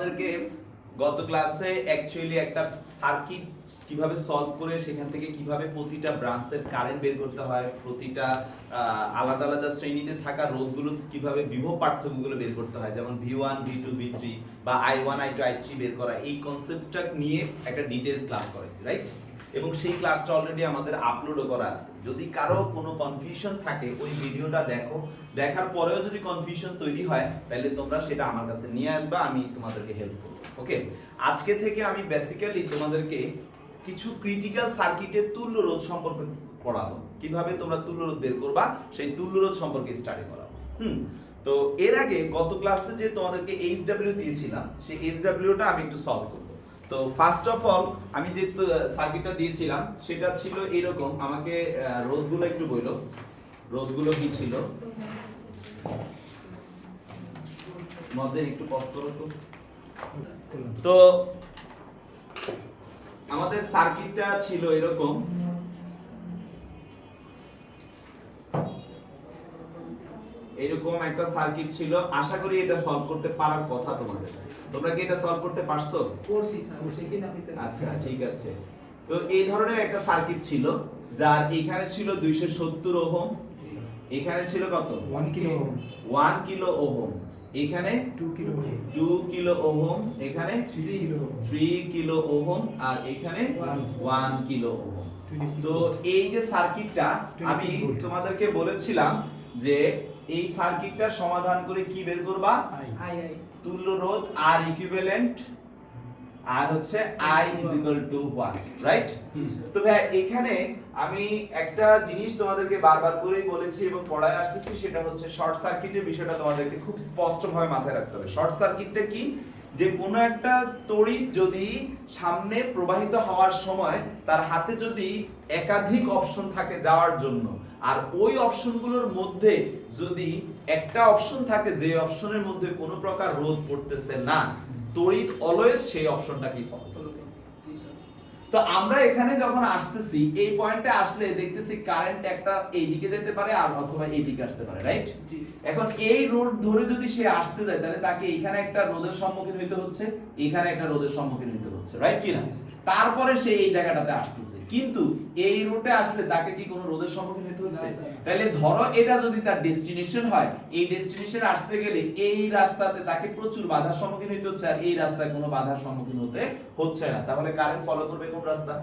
তোমাদেরকে গত ক্লাসে অ্যাকচুয়ালি একটা সার্কিট কিভাবে সলভ করে সেখান থেকে কিভাবে প্রতিটা ব্রাঞ্চের কারেন্ট বের করতে হয়, প্রতিটা আলাদা আলাদা শ্রেণীতে থাকা রোধগুলো কিভাবে বিভব পার্থক্যগুলো বের করতে হয়, যেমন V1 V2 V3 বা I1 I2 I3 বের করা, এই কনসেপ্টটা নিয়ে একটা ডিটেইলস ক্লাস করেছি, রাইট? এবং সেই ক্লাসটা অলরেডি আমাদের আপলোডও করা আছে। যদি কারো কোনো কনফিউশন থাকে ওই ভিডিওটা দেখো, দেখার পরেও যদি কনফিউশন তৈরি হয় তাহলে তোমরা সেটা আমার কাছে নিয়ে আসবে, আমি তোমাদেরকে হেল্প করব। ওকে, আজকে থেকে আমি বেসিক্যালি তোমাদেরকে কিছু ক্রিটিক্যাল সার্কিটের তুল্য রোধ সম্পর্কে পড়াবো, কিভাবে তোমরা তুল্য রোধ বের করবা সেই তুল্য রোধ সম্পর্কে স্টাডি করাবো। তো এর আগে গত ক্লাসে যে তোমাদেরকে এইচডব্লিউ দিয়েছিলাম সেই এইচডব্লিউটা আমি একটু সলভ করব। তো ফার্স্ট অফ অল আমি যে সার্কিটটা দিয়েছিলাম সেটা ছিল এরকম, আমাকে রোধগুলো একটু বললো, রোধগুলো কি ছিল মধ্যে একটু কষ্ট করো তো। তো আমাদের সার্কিটটা ছিল এরকম, এরকম একটা সার্কিট ছিল। আশা করি এটা সলভ করতে পারার কথা তোমাদের। তোমরা কি এটা সলভ করতে পারছো? করছি স্যার। আচ্ছা ঠিক আছে। তো এই ধরনের একটা সার্কিট ছিল যার এখানে ছিল 270 ওহম, এখানে ছিল কত 1 কিলো ওহম, 1 কিলো ওহম, এখানে 2 কিলো ওহম, 2 কিলো ওহম, এখানে 3 কিলো ওহম, 3 কিলো ওহম, আর এখানে 1 কিলো ওহম। তো এই যে সার্কিটটা আমি তোমাদেরকে বলেছিলাম যে এই সার্কিটটা সমাধান করে কি বের করবা? আই তুল্য রোধ আর ইকুইভ্যালেন্ট, আর হচ্ছে I is equal to 1, right? তো ভাই এখানে আমি একটা জিনিস তোমাদেরকে বারবার করেই বলেছি এবং পড়ায় আসতেছি, সেটা হচ্ছে শর্ট সার্কিটের বিষয়টা তোমাদেরকে খুব স্পষ্টভাবে মাথায় রাখতে হবে। শর্ট সার্কিটটা কি? যে কোনো একটা তড়িৎ যদি সামনে প্রবাহিত হওয়ার সময় তার হাতে যদি একাধিক অপশন থাকে যাওয়ার জন্য, আর ওই অপশনগুলোর মধ্যে যদি একটা অপশন থাকে যে অপশনের মধ্যে কোনো প্রকার রোধ পড়তেছে না, তড়িৎ অলওয়েজ সেই অপশনটাকেই ফলো করবে। তো আমরা এখানে যখন আসতেছি এই পয়েন্টে আসলে দেখতেছি কারেন্ট একটা এইদিকে যেতে পারে আর অথবা এইদিকে আসতে পারে, রাইট? এখন এই রোড ধরে যদি সে আসতে যায় তাহলে তাকে এখানে একটা রোধের সম্মুখীন হইতে হচ্ছে, এখানে একটা রোধের সম্মুখীন হইতে হচ্ছে, রাইট কি না? তারপরে সে এই জায়গাটাতে আসতেছে, কিন্তু এই রোডে আসলে তাকে কি কোনো রোধের সম্মুখীন হইতে হচ্ছে? তাহলে ধরো এটা যদি তার ডেস্টিনেশন হয়, এই ডেস্টিনেশনে আসতে গেলে এই রাস্তাতে তাকে প্রচুর বাধার সম্মুখীন হইতে হচ্ছে, আর এই রাস্তায় কোনো বাধার সম্মুখীন হতে হচ্ছে না। তাহলে কারেন্ট ফলো করবে কোন রাস্তা?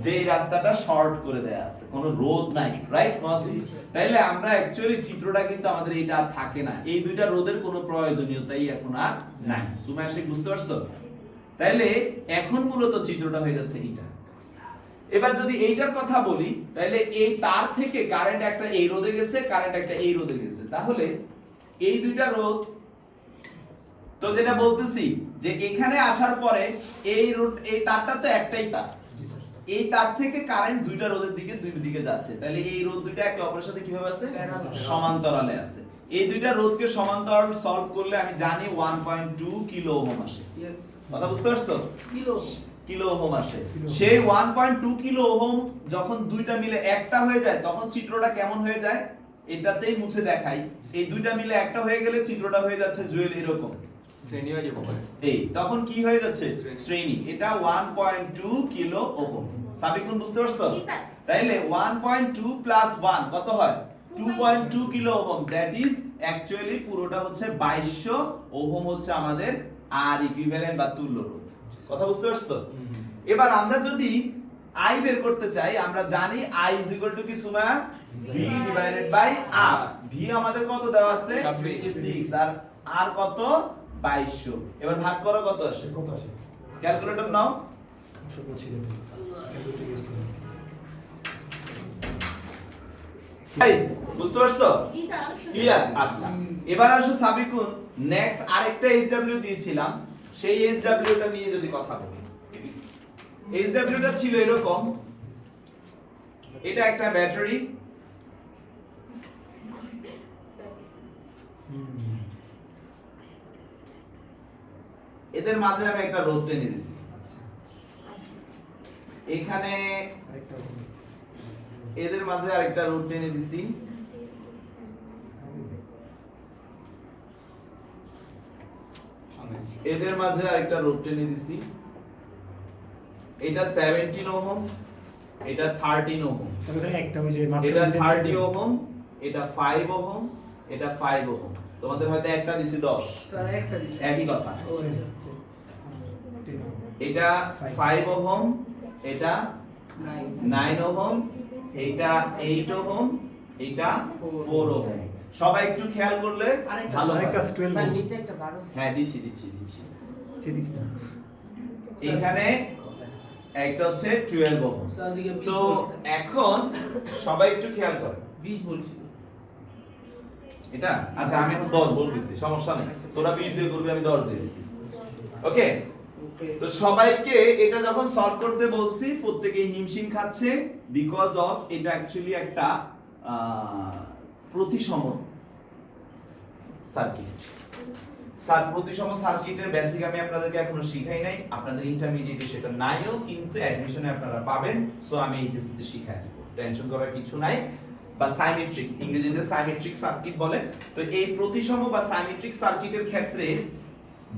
যেই রাস্তাটা শর্ট করে দেয়া আছে, কোনো রোধ নাই, রাইট? তাইলে আমরা অ্যাকচুয়ালি চিত্রটা কিন্তু আমাদের এটা আর থাকে না, এই দুইটা রোধের কোনো প্রয়োজনীয়তাই এখন আর নাই। তুমি আসলে বুঝতে পারছো? তাইলে এখন মূলত চিত্রটা হয়ে যাচ্ছে এটা। এবার যদি এইটার কথা বলি তাহলে এই তার থেকে কারেন্ট একটা এই রোধে গেছে, কারেন্ট একটা এই রোধে গেছে, তাহলে এই দুইটা রোধ, তো যেটা বলতেছি যে এখানে আসার পরে এই রোধ, এই তারটা তো একটাই তার, এই তার থেকে কারেন্ট দুইটা রোধের দিকে দুই দিকে যাচ্ছে, তাহলে এই রোধ দুইটা একে অপরের সাথে কিভাবে আছে? সমান্তরালে আছে। এই দুইটা রোধকে সমান্তরাল সলভ করলে আমি জানি 1.2 কিলো ওহম আসে। কথা বুঝতে পারছো? কিলো ওহম আসে। সেই 1.2 কিলো ওহম যখন দুইটা মিলে একটা হয়ে যায় তখন চিত্রটা কেমন হয়ে যায়? এটাতেই মুছে দেখাই, এই দুইটা মিলে একটা হয়ে গেলে চিত্রটা হয়ে যাচ্ছে জুয়েল এরকম শ্রেণী হয়ে যাবে। এই তখন কি হয়ে যাচ্ছে? শ্রেণী। এটা 1.2 কিলো ওহম। সাবিকুন বুঝতে পারছো? তাইলে 1.2 প্লাস 1 কত হয়? 2.2 kilo ohm. That is actually পুরোটা হচ্ছে 2200 ওহম হচ্ছে আমাদের আর ইকুইভ্যালেন্ট বা তুল্য রোধ। কথা বুঝতে পারছো? এবার আমরা যদি I বের করতে চাই, আমরা জানি I is equal to কি Suma? V divided by R. V আমাদের কত দেওয়া আছে? 26 আর R কত? 2200। এবার ভাগ করো কত আসে? কত আসে? ক্যালকুলেটর নাও। এই বুঝতে পারছো? ক্লিয়ার? আচ্ছা এবার আসো সাবিকুন, নেক্সট আরেকটা এইচডব্লিউ দিয়েছিলাম, সেই এইচডব্লিউটা নিয়ে যদি কথা বলি। এইচডব্লিউটা ছিল এরকম, এটা একটা ব্যাটারি, এদের মাঝে আমি একটা রোধ টেনে দিছি, এখানে এদের মাঝে আরেকটা রোধ টেনে দিছি, এদের মাঝে আরেকটা রোড টেনে দিছি, এটা 17 ওহম, এটা 13 ওহম, একটা ওই যে এটা 30 ওহম, এটা 5 ওহম, এটা 5 ওহম। তোমাদের হয়তো একটা দিছি 10, স্যার একটা দিছি। একই কথা। ও আচ্ছা। এটা 5 ওহম, এটা নাই 9 ওহম, এটা 8 ওহম, এটা 4 ওহম। সবাই একটু খেয়াল করলে আরেকটা- ভালো হয়। আরেকটা আছে 12 স্যার ওহম। নিচে একটা 12 হ্যাঁ দিচ্ছি। দিস না। এখানে একটা হচ্ছে 12 ওহম। স্যার ওদিকে 20 তো ভোল্ট। এখন সবাই একটু খেয়াল করে 20 বলছিল। এটা আচ্ছা আমি এখন 10 বল দিছি, সমস্যা নেই, তোরা 20 দিয়ে করবি, আমি 10 দিয়ে দিছি। ওকে, ওকে। তো সবাইকে এটা যখন সলভ করতে বলছি প্রত্যেকে হিমশিম খাচ্ছে বিকজ অফ এটা অ্যাকচুয়ালি একটা প্রতিসম সার্কিট। প্রতিসম সার্কিটের বেসিক আমি আপনাদেরকে এখনো শিখাই নাই, আপনাদের ইন্টারমিডিয়েটে সেটা নাইও, কিন্তু অ্যাডমিশনে আপনারা পাবেন। সো আমি এইচএসসি তে শিখাই দেব, টেনশন করার কিছু নাই। বা সাইমেট্রিক, ইংরেজিতে সাইমেট্রিক সার্কিট বলে। তো এই প্রতিসম বা সাইমেট্রিক সার্কিটের ক্ষেত্রে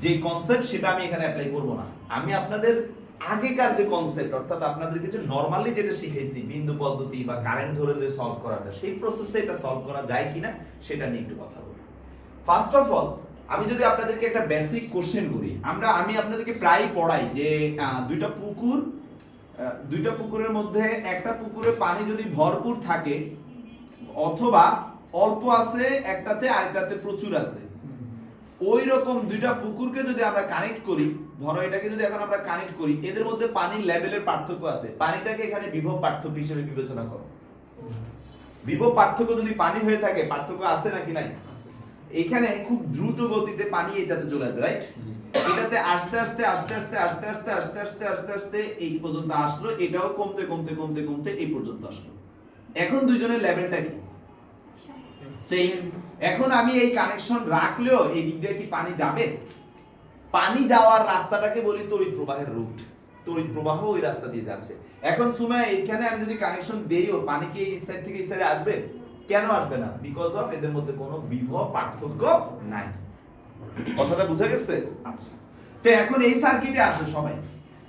যে কনসেপ্ট সেটা আমি এখানে অ্যাপ্লাই করব না, আমি আপনাদের আগেকার যে কনসেপ্ট অর্থাৎ আপনাদেরকে যে নরমালি যেটা শিখাইছি বিন্দু পদ্ধতি বা কারেন্ট ধরে যে সলভ করাটা, সেই প্রসেসে এটা সলভ করা যায় কিনা সেটা নিয়ে একটু কথা বলবো। ফার্স্ট অফ অল আমি যদি আপনাদেরকে একটা বেসিক কোশ্চেন করি, আমি আপনাদেরকে প্রায় পড়াই যে দুইটা পুকুরের মধ্যে একটা পুকুরে পানি যদি ভরপুর থাকে অথবা অল্প আছে একটাতে আরেকটাতে প্রচুর আছে, ওই রকম দুইটা পুকুরকে যদি আমরা কানেক্ট করি, ধরো এটাকে যদি এখন আমরা কানেক্ট করি, এদের মধ্যে পানির লেভেলের পার্থক্য আছে, পানিটাকে এখানে বিভব পার্থক্য হিসেবে বিবেচনা করো। বিভব পার্থক্য যদি পানি হয়ে থাকে, পার্থক্য আছে নাকি নাই? এখানে খুব দ্রুত গতিতে পানি এটাতে চলে আসবে, রাইট? এটাতে আস্তে আস্তে আস্তে আস্তে আস্তে আস্তে আস্তে আস্তে আস্তে আস্তে এই পর্যন্ত আসলো, এটাও কমতে কমতে কমতে কমতে এই পর্যন্ত আসলো। এখন দুইজনের লেভেলটা কি? সেম। এখন আমি এই কানেকশন রাখলেও এই দিক দিয়ে কি পানি যাবে? পানি যাওয়ার রাস্তাটাকে বলি তড়িৎ প্রবাহের রুট, তড়িৎ প্রবাহ ওই রাস্তা দিয়ে যাচ্ছে। এখন সুমা এইখানে আমি যদি কানেকশন দেইও, পানি কি এই সাইড থেকে এই সাইডে আসবে? কেন আসবে না? বিকজ অফ এদের মধ্যে কোনো বিভব পার্থক্য নাই। কথাটা বুঝা গেছে? আচ্ছা, তো এখন এই সার্কিটে আসো সবাই,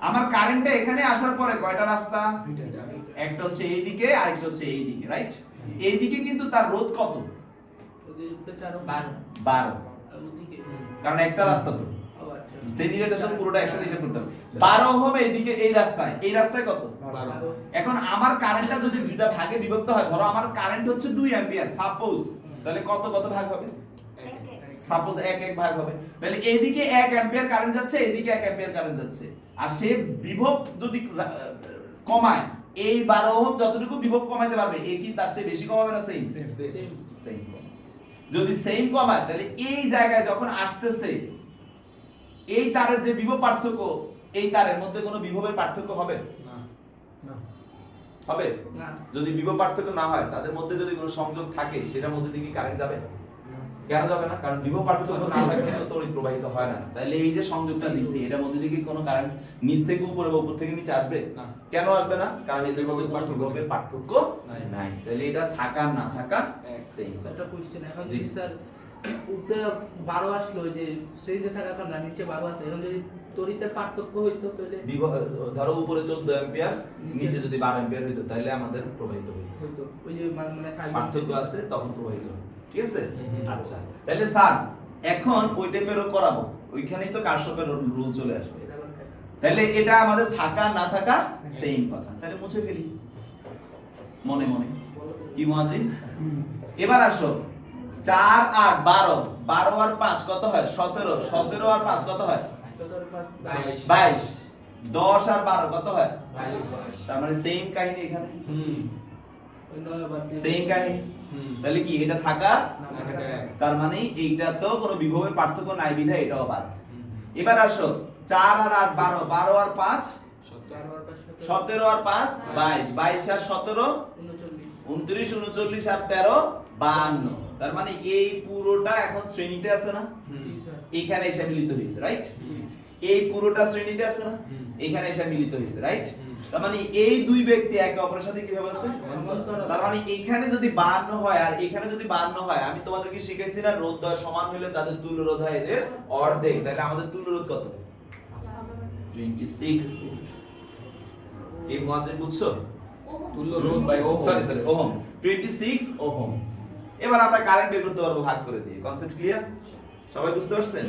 আমার কারেন্টটা এখানে আসার পরে কয়টা রাস্তা? একটা হচ্ছে এইদিকে আর একটা হচ্ছে এইদিকে, রাইট? এইদিকে কিন্তু তার রোধ কত? ওদিকে 12 12, আর ওদিকে কারণ একটা রাস্তা তো ও আচ্ছা। সেদিকে তো পুরোটা একসাথে হিসাব করতে হবে। 12 ওহম এইদিকে এই রাস্তায় কত? 12 এখন আমার কারেন্টটা যদি দুইটা ভাগে বিভক্ত হয়, ধরো আমার কারেন্ট হচ্ছে 2 অ্যাম্পিয়ার সাপোজ, তাহলে কত ভাগ হবে? সাপোজ 1 ভাগ হবে। তাহলে এইদিকে 1 অ্যাম্পিয়ার কারেন্ট যাচ্ছে, এইদিকে 1 অ্যাম্পিয়ার কারেন্ট যাচ্ছে, আর সে বিভব যদি কমায়, এই 12 ওহম যতটুকু বিভব কমাইতে পারবে, এই কি তার চেয়ে বেশি কমাবে না? Same same. যদি সেম কমায়, তাহলে এই জায়গায় যখন আসতেছে এই তারের যে বিভব পার্থক্য, এই তারের মধ্যে কোনো বিভবের পার্থক্য হবে না। হবে? না যদি বিভব পার্থক্য না হয়, তাদের মধ্যে যদি কোনো সংযোগ থাকে, সেটার মধ্যে দিয়ে কি কারেন্ট যাবে? কেন যাবে না? কারণ বিভব পার্থক্য না থাকলে তো তড়িৎ প্রবাহিত হয় না। তাহলে এই যে সংযোগটা দিছি, এটার মধ্যে দিয়ে কি কোনো কারেন্ট নিচ থেকে উপরে বা উপর থেকে নিচে আসবে? না। কেন আসবে না? কারণ এদের মধ্যে কোনো বিভবের পার্থক্য নাই। তাহলে এটা থাকা না থাকা সেম। একটা কোশ্চেন, এখন জি। যদি স্যার উপরে 12 আসলো, যে শ্রেণীতে থাকা কারণে নিচে 12 আছে, এখন যদি তড়িতের পার্থক্য হইতো তাহলে ধরো উপরে 14 অ্যাম্পিয়ার, নিচে যদি 12 অ্যাম্পিয়ার হইতো, তাহলে আমাদের প্রবাহিত হইতো। হইতো ওই যে মানে 5 পার্থক্য আছে, তখন প্রবাহিত হবে। ঠিক আছে? আচ্ছা, তাহলে স্যার এখন ওই টাইপেরও করাবো, ওইখানেই তো কারশফের রুল চলে আসবে। তাহলে এটা আমাদের থাকা না থাকা সেম কথা। তাহলে মুছে ফেলি মনে মনে, কি মুয়াজ্জিন? এবার আসো, 4 8 12, 12 আর 5 কত হয়? 17, 17 আর 5 কত হয়? 22, 10 আর 12 কত হয়? 22 তার মানে সেম কাহিনী এখানে, ওই 9 বাদ দিয়ে সেম কাহিনী। তাহলে কি এটা থাকা? তার মানে এইটা তো কোনো বিভবের পার্থক্য নাই, বিধায় এটাও বাদ। এবার আসো, 4 আর 8 12, 12 আর 5 17 আর 5 22, 22 আর 17 29, 39 আর 13 52। তার মানে এই পুরোটা এখন শ্রেণীতে আছে না? এখানে এসে মিলিত হয়েছে, রাইট? এই পুরোটা শ্রেণীতে আছে না, এখানে এসে মিলিত হয়েছে, রাইট? তার মানে এই দুই ব্যক্তি একে অপরের সাথে কিভাবে আছে? সমান্তরাল। তার মানে এখানে যদি 52 হয় আর এখানে যদি 52 হয়, আমি তোমাদেরকে শিখাইছি না রোধ দ্বয় সমান হলে তাদের তুল্য রোধ হয় এদের অর্ধেক, তাহলে আমাদের তুল্য রোধ কত? 26। এই মুয়াজ্জিন বুঝছো? তুল্য রোধ by ohm. Sorry ohm, 26 ohm. এবার আমরা কারেন্ট বের করতে পারবো ভাগ করে দিয়ে। Concept clear? সবাই বুঝতে পারছেন?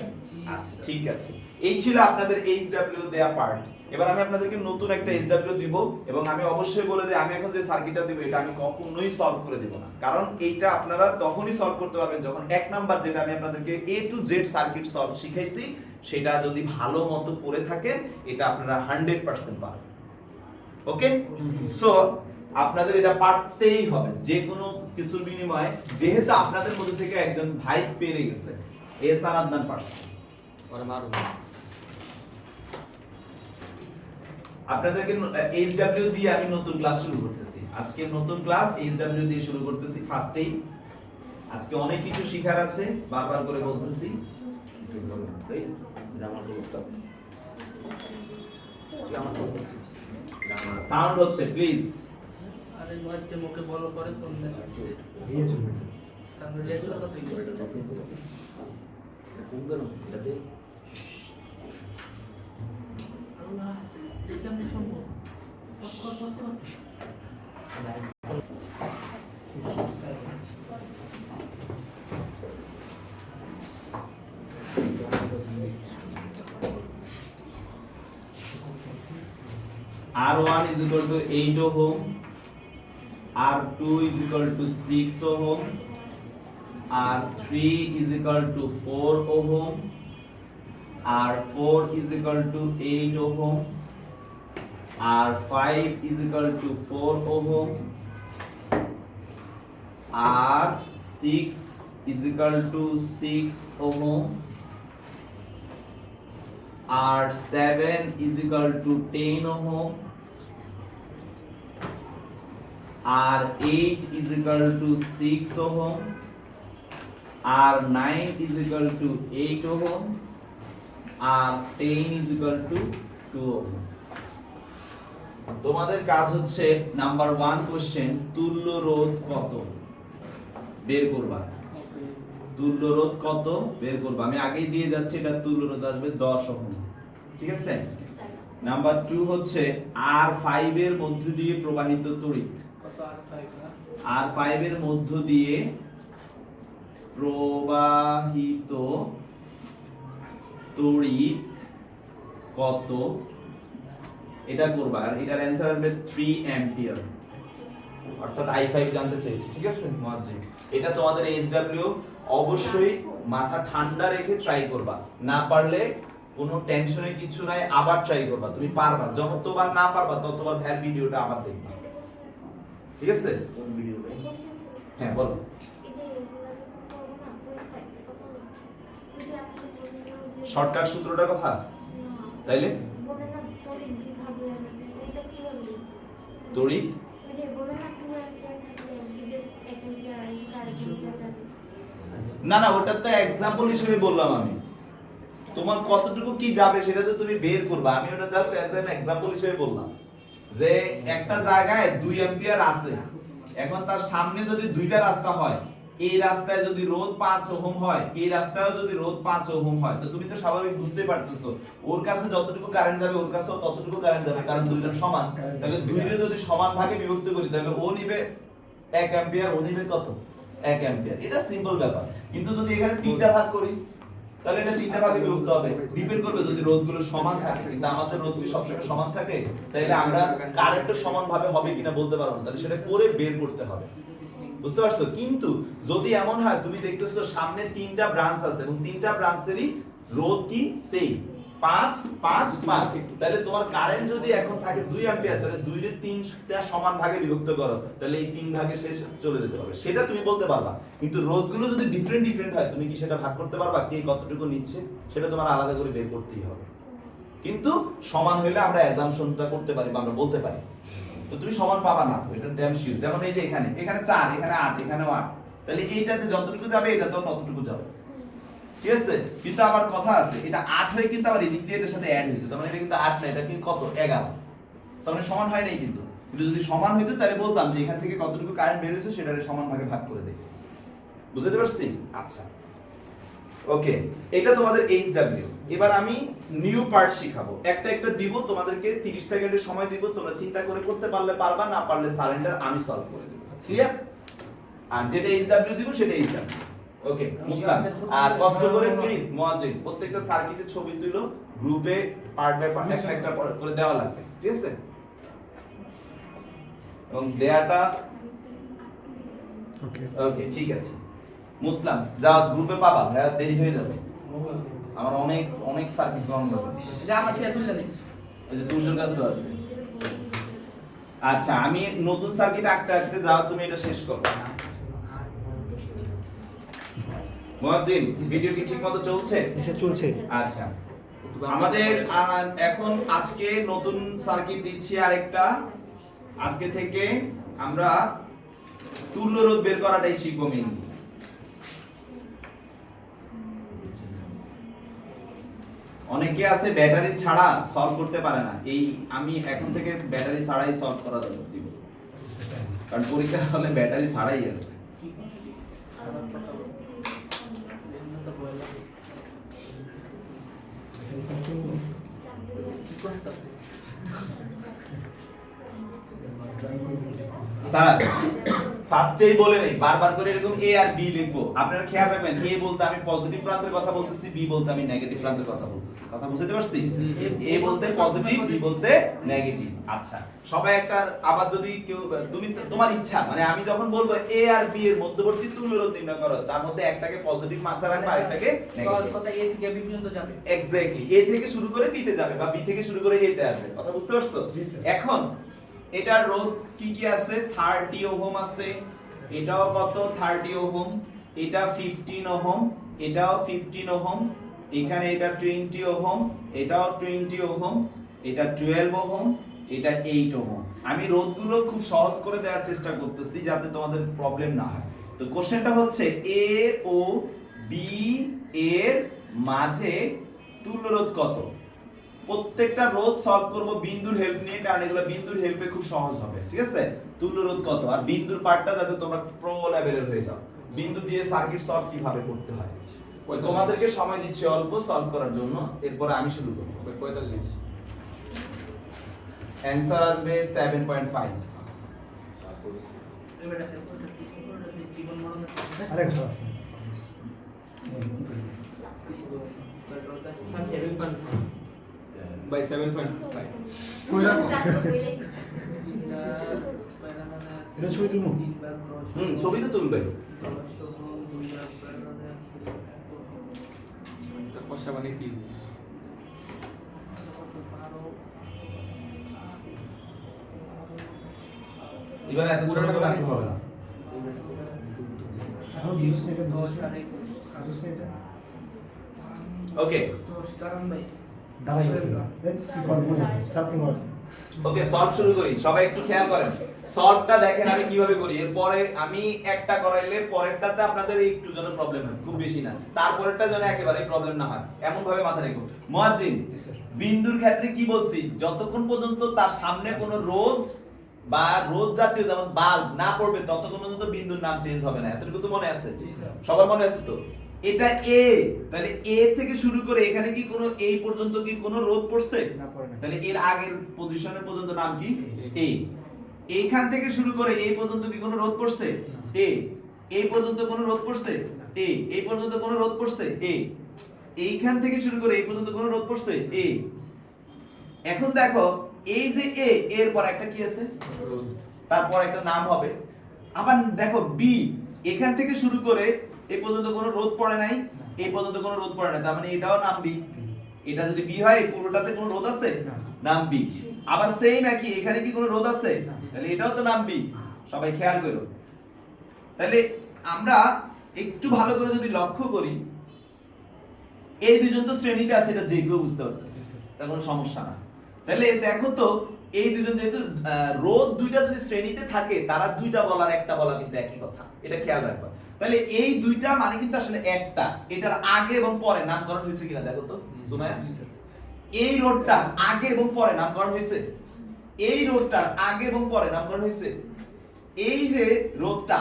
আচ্ছা ঠিক আছে, এই ছিল আপনাদের এইচডব্লিউ দেয়া পার্ট। এবার আমি আপনাদেরকে নতুন একটা এইচডব্লিউ দিব এবং আমি অবশ্যই বলে দিই আমি এখন যে সার্কিটটা দিব এটা আমি কখনোই সলভ করে দেব না, কারণ এইটা আপনারা তখনই সলভ করতে পারবেন যখন এক নাম্বার যেটা আমি আপনাদেরকে A to Z circuit solve শিখাইছি সেটা যদি ভালো মতো করে থাকেন এটা আপনারা 100% পারবেন। ওকে, সো আপনাদের এটা পারতেই হবে যে কোনো কিছুর বিনিময়ে, যেহেতু আপনাদের মধ্যে থেকে একজন ভাই পেরে গেছে, এহসান আদনান পারছে। ওরে মারো। আপনাদেরকে এইচডব্লিউ দিয়ে আমি নতুন ক্লাস শুরু করতেছি। আজকে নতুন ক্লাস এইচডব্লিউ দিয়ে শুরু করতেছি ফার্স্টেই। আজকে অনেক কিছু শেখার আছে, বারবার করে বলতেছি। সাউন্ড হচ্ছে প্লিজ। আরে মধ্যে মুখে বলো করে কোন না এই জন্য তাহলে রেগুলার কথাই বলতে আল্লাহ এটা কেমন সম্ভব? কত R1 is equal to 8 ohm, R2 is equal to 6 ohm, R3 is equal to 4 ohm, R4 is equal to 8 ohm, R5 is equal to 4 ohm, R6 is equal to 6 ohm, R7 is equal to 10 ohm, R8 is equal to 6 ohm, R9 is equal to 8 ohm, R10 is equal to 2 ohm. তোমাদের কাজ হচ্ছে number 1 question, তুল্য রোধ কত বের করবা। তুল্য রোধ কত বের করবা, আমি আগেই দিয়ে যাচ্ছি, এটা তুল্য রোধ আসবে 10 ওহম, ঠিক আছে? নাম্বার 2 হচ্ছে R5 এর মধ্য দিয়ে প্রবাহিত তড়িৎ, কত R5 না R5 এর মধ্য দিয়ে প্রবাহিত তড়িৎ কত, এটা করবা। আর এটার অ্যানসার হবে 3 অ্যাম্পিয়ার, অর্থাৎ I5 জানতে চাইছি, ঠিক আছে মুয়াজ্জিন? এটা তোমাদের এইচডব্লিউ অবশ্যই মাথা ঠান্ডা রেখে ট্রাই করবা, না পারলে কোনো টেনশনে কিছু নাই, আবার ট্রাই করবা, তুমি পারবা। যতবার না পারবা ততবার ভ্যার ভিডিওটা আবার দেখবা, ঠিক আছে? হ্যাঁ বলো। শর্টকাট সূত্রটা কথা তাইলে তড়িৎ না না ওটা তো एग्जांपल হিসেবে বললাম আমি, তোমার কতটুকু কি যাবে সেটা তো তুমি বের করবা, আমি ওটা জাস্ট অ্যাজ অ্যান एग्जांपल হিসেবে বললাম যে একটা জায়গায় 2 অ্যাম্পিয়ার আছে, এখন তার সামনে যদি দুইটা রাস্তা হয়, এই রাস্তায় যদি রোধ 5 ওহম হয়, এই রাস্তায়ও যদি রোধ 5 ওহম হয়, তো তুমি তো স্বাভাবিক বুঝতে পারতেছো ওর কাছে যতটুকু কারেন্ট যাবে ওর কাছেও ততটুকু কারেন্ট যাবে, কারণ দুইজন সমান। তাহলে দুইরে যদি সমান ভাগে বিভক্ত করি তাহলে ও নিবে 1 অ্যাম্পিয়ার, ও নিবে কত 1 অ্যাম্পিয়ার, এটা সিম্পল ব্যাপার। কিন্তু যদি এখানে তিনটা ভাগ করি তাহলে এটা তিনটা ভাগে বিভক্ত হবে, ডিপেন্ড করবে যদি রোধগুলো সমান থাকে। কিন্তু আমাদের রোধ কি সবসময় সমান থাকে? তাহলে আমরা কারেন্টও সমান ভাবে হবে কিনা বলতে পারবো না, তাহলে সেটা করে বের করতে হবে, বুঝতে পারছো? কিন্তু যদি এমন হয় তুমি দেখতেছো সামনে তিনটা ব্রাঞ্চ আছে এবং তিনটা ব্রাঞ্চেরই রোধ কি সেম 5 5 5, তাহলে তোমার কারেন্ট যদি এখন থাকে 2 অ্যাম্পিয়ার, তাহলে 2 এর 3টা সমান ভাগে বিভক্ত করো, তাহলে এই 3 ভাগে শেষ চলে যেতে হবে, সেটা তুমি বলতে পারবা। কিন্তু রোধগুলো যদি ডিফারেন্ট হয় তুমি কি সেটা ভাগ করতে পারবা? কে কতটুকু নিচ্ছে সেটা তোমার আলাদা করে বের করতেই হবে। কিন্তু সমান হইলে আমরা অ্যাজাম্পশনটা করতে পারি বা আমরা বলতে পারি, তো তুমি সমান পাবা না, এটা ড্যাম শিওর। যেমন এই যে এখানে 4, এখানে 8, এখানেও 8, তাহলে এইটাতে যতটুকু যাবে এটা তো ততটুকু যাবে। ঠিক আছে, কিন্তু আবার কথা আছে, এটা 8 হয়ে কিন্তু আবার এদিক দিয়ে এটার সাথে অ্যাড হয়েছে, তার মানে এটা কিন্তু 8 না, এটা কিন্তু কত 11, তার মানে সমান হয় নাই কিন্তু। কিন্তু যদি সমান হইতো তাহলে বলতাম যে এখান থেকে কতটুকু কারেন্ট বের হয়েছে সেটারে সমান ভাগে ভাগ করে দেই। বুঝতে পারছি? আচ্ছা ওকে, এটা তোমাদের HW। এবার আমি নিউ পার্ট শিখাবো, একটা একটা দিব তোমাদেরকে, 30 সেকেন্ডের সময় দিব, তোমরা চিন্তা করে করতে পারলে পারবা, না পারলে সারেন্ডার, আমি সলভ করে দেব। ক্লিয়ার? আর যেটা HW দিব সেটা HW। ওকে মুসলাম, আর কষ্ট করে প্লিজ মুয়াজ্জিন প্রত্যেকটা সার্কিটের ছবি তুলো, গ্রুপে পার্ট বাই পার্ট একটা করে দেওয়া লাগবে, ঠিক আছে? এবং দেয়াটা ওকে ওকে ঠিক আছে। মুসলাম যাও গ্রুপে পাবা, ভাইয়া দেরি হয়ে যাবে, আমার অনেক অনেক সার্কিট গ্রহণ করতেছে, যা আমার থেকে তুলে নিস। এই যে তুষার কাছেও আছে। আচ্ছা আমি নতুন সার্কিট আঁকতে আঁকতে যাও, তুমি এটা শেষ করো। মুয়াজ্জিন ভিডিও কি ঠিকমতো চলছে? এসে চলছে। আচ্ছা আমাদের এখন আজকে নতুন সার্কিট দিচ্ছি আরেকটা, আজকে থেকে আমরা তুল্য রোধ বের করাটাই শিখবো মেইনলি। অনেকে আছে ব্যাটারি ছাড়া সলভ করতে পারে না, এই আমি এখন থেকে ব্যাটারি ছাড়াই সলভ করা দিব, কারণ পরীক্ষার হলে ব্যাটারি ছাড়াই আসবে। স্যার ফার্স্টেই বলে নেই, বারবার করে এরকম এ আর বি লিখবো, আপনারা খেয়াল রাখবেন, এ বলতে আমি পজিটিভ প্রান্তের কথা বলতেছি, বি বলতে আমি নেগেটিভ প্রান্তের কথা বলতেছি, কথা বুঝতে পারছি? এ বলতে পজিটিভ, বি বলতে নেগেটিভ। আচ্ছা সবাই একটা, আবার যদি কেউ তুমি তোমার ইচ্ছা, মানে আমি যখন বলবো এ আর বি এর মধ্যবর্তী তুল্য রোধ নির্ণয় করো, তার মধ্যে একটাকে পজিটিভ মাথায় রাখবে, আরেকটাকে নেগেটিভ। কথা এ থেকে বি পর্যন্ত যাবে। এক্স্যাক্টলি, এ থেকে শুরু করে বি তে যাবে, বা বি থেকে শুরু করে এ তে আসবে, কথা বুঝতে পারছো? এখন এটার রোধ কি কি আছে? 30 ওহম আছে, এটাও কত 30 ওহম, এটা 15 ওহম, এটাও 15 ওহম, এখানে এটা 20 ওহম, এটাও 20 ওহম, এটা 12 ওহম, এটা 8 ওহম। আমি রোধগুলো খুব সহজ করে দেওয়ার চেষ্টা করতেছি যাতে তোমাদের প্রবলেম না হয়। তো কোশ্চেনটা হচ্ছে এ ও বি এর মাঝে তুল্য রোধ কত? প্রত্যেকটা রোধ সলভ করব বিন্দুর হেল্প নিয়ে, কারণ এগুলো বিন্দুর হেল্পে খুব সহজ হবে, ঠিক আছে? তুল্য রোধ কত, আর বিন্দুর পার্টটা যাতে তোমরা প্রো লেভেলের হয়ে যাও, বিন্দু দিয়ে সার্কিট সলভ কিভাবে করতে হয়। ওই তোমাদেরকে সময় দিচ্ছি অল্প সলভ করার জন্য, এরপরে আমি শুরু করব। 45 অ্যানসার আসবে 7.5। এবারে জীবন মরণ আরেক কথা আছে। 7.5 by 7.5 এটা ছবি তুলবো? ছবি তো তুলবে। এটা ফসা মানে 3 এবার এত ছোট করে রাখতে হবে না। এখন বুঝছ না, এটা বুঝছ না, বুঝছ না এটা। ওকে দাঁড়াই কি করবো সাথে কর। ওকে সলভ শুরু করি, সবাই একটু খেয়াল করেন, সলভটা দেখেন আমি কিভাবে করি। এরপরে আমি একটা করাইলে পরেরটাতে আপনাদের একটু যেন প্রবলেম হয়, খুব বেশি না, তারপরেরটা যেন একেবারেই প্রবলেম না হয়, এমন ভাবে মাথায় রেখো। মুয়াজ্জিন বিন্দুর ক্ষেত্রে কি বলছি, যতক্ষণ পর্যন্ত তার সামনে কোনো রোধ বা রোধ জাতীয় যেমন বাল্ব না পড়বে ততক্ষণ পর্যন্ত বিন্দুর নাম চেঞ্জ হবে না, এতটুকু তো মনে আছে? সবার মনে আছে তো? এটা এ, তাহলে এ থেকে শুরু করে এখানে কি কোনো এই পর্যন্ত কি কোনো রোধ পড়ছে? না পড়ে না। তাহলে এর আগের পজিশনের পর্যন্ত নাম কি? এ। এইখান থেকে শুরু করে এই পর্যন্ত কি কোনো রোধ পড়ছে? এ। এই পর্যন্ত কোনো রোধ পড়ছে? এ। এই পর্যন্ত কোনো রোধ পড়ছে? এ। এইখান থেকে শুরু করে এই পর্যন্ত কোনো রোধ পড়ছে? এ। এখন দেখো এই যে এ, এর পর একটা কি আছে? রোধ, তারপর একটা নাম হবে। আবার দেখো বি, এখান থেকে শুরু করে এই পর্যন্ত কোনো রোধ পড়ে নাই, এই পর্যন্ত কোনো রোধ পড়ে নাই, তার মানে এটাও নাম বি। এটা যদি বি হয় পুরোটাতে কোনো রোধ আছে? নাম বি। আবার সেম একই, এখানে কি কোনো রোধ আছে? তাহলে এটাও তো নাম বি। সবাই খেয়াল করো। তাহলে আমরা একটু ভালো করে যদি লক্ষ্য করি, এই দুজন তো শ্রেণীতে আছে, এটা যে কেউ বুঝতে পারতেছে, এটা কোনো সমস্যা না। তাহলে দেখো তো এই দুজন যেহেতু রোধ দুইটা যদি শ্রেণীতে থাকে, তারা দুইটা বলার একটা বলা কিন্তু একই কথা, এটা খেয়াল রাখবা। তাহলে এই দুইটা মানে কিন্তু আসলে একটা, এটার আগে এবং পরে নামকরণ হয়েছে কিনা দেখো তো সুমাইয়া। এই রোডটা আগে এবং পরে নামকরণ হয়েছে, এই রোডটার আগে এবং পরে নামকরণ হয়েছে। এই যে রোডটা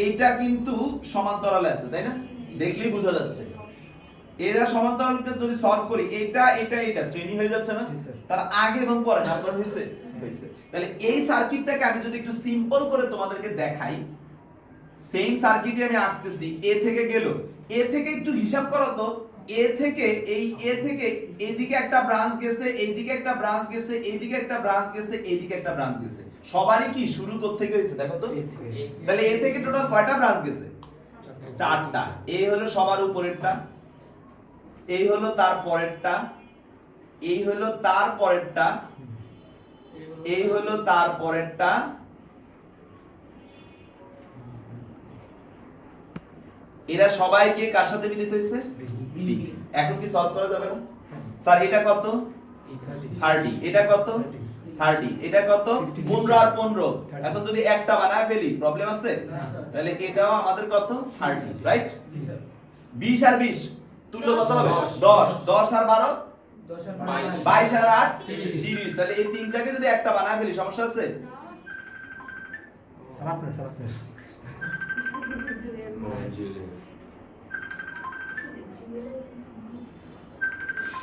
এইটা কিন্তু সমান্তরালে আছে তাই না, দেখলেই বোঝা যাচ্ছে। এরা সমান্তরালটা যদি সলভ করি এটা এটা এটা শ্রেণী হয়ে যাচ্ছে না, তার আগে এবং পরে নামকরণ হয়েছে হয়েছে। তাহলে এই সার্কিটটাকে আমি যদি একটু সিম্পল করে তোমাদেরকে দেখাই, সেম সার্কিটই আমি আঁকতেছি, এ থেকে গেল, এ থেকে একটু হিসাব করো তো, এ থেকে এই এ থেকে এইদিকে একটা ব্রাঞ্চ গেছে, এইদিকে একটা ব্রাঞ্চ গেছে, এইদিকে একটা ব্রাঞ্চ গেছে, এইদিকে একটা ব্রাঞ্চ গেছে, সবারই কি শুরু কোথা থেকে হয়েছে দেখো তো। তাহলে এ থেকে টোটাল কয়টা ব্রাঞ্চ গেছে? চারটা। এই হলো সবার উপরেরটা, এই হলো তার পরেরটা, এই হলো তার পরেরটা, এই হলো তার পরেরটা, এরা সবাই গিয়ে কার সাথে মিলিত হয়েছে? B। এখন কি সলভ করা যাবে না? স্যার এটা কত? 30। এটা কত? 30। এটা কত? 15 আর 15। এখন যদি একটা বানায় ফেলি প্রবলেম আছে? তাহলে এটাও আমাদের কত? 30, রাইট? 20 আর 20 তুল্য কত হবে? 10। 10 আর 12 22 আর 8 30। তাহলে এই তিনটাকে যদি একটা বানায় ফেলি সমস্যা আছে? সারাপনে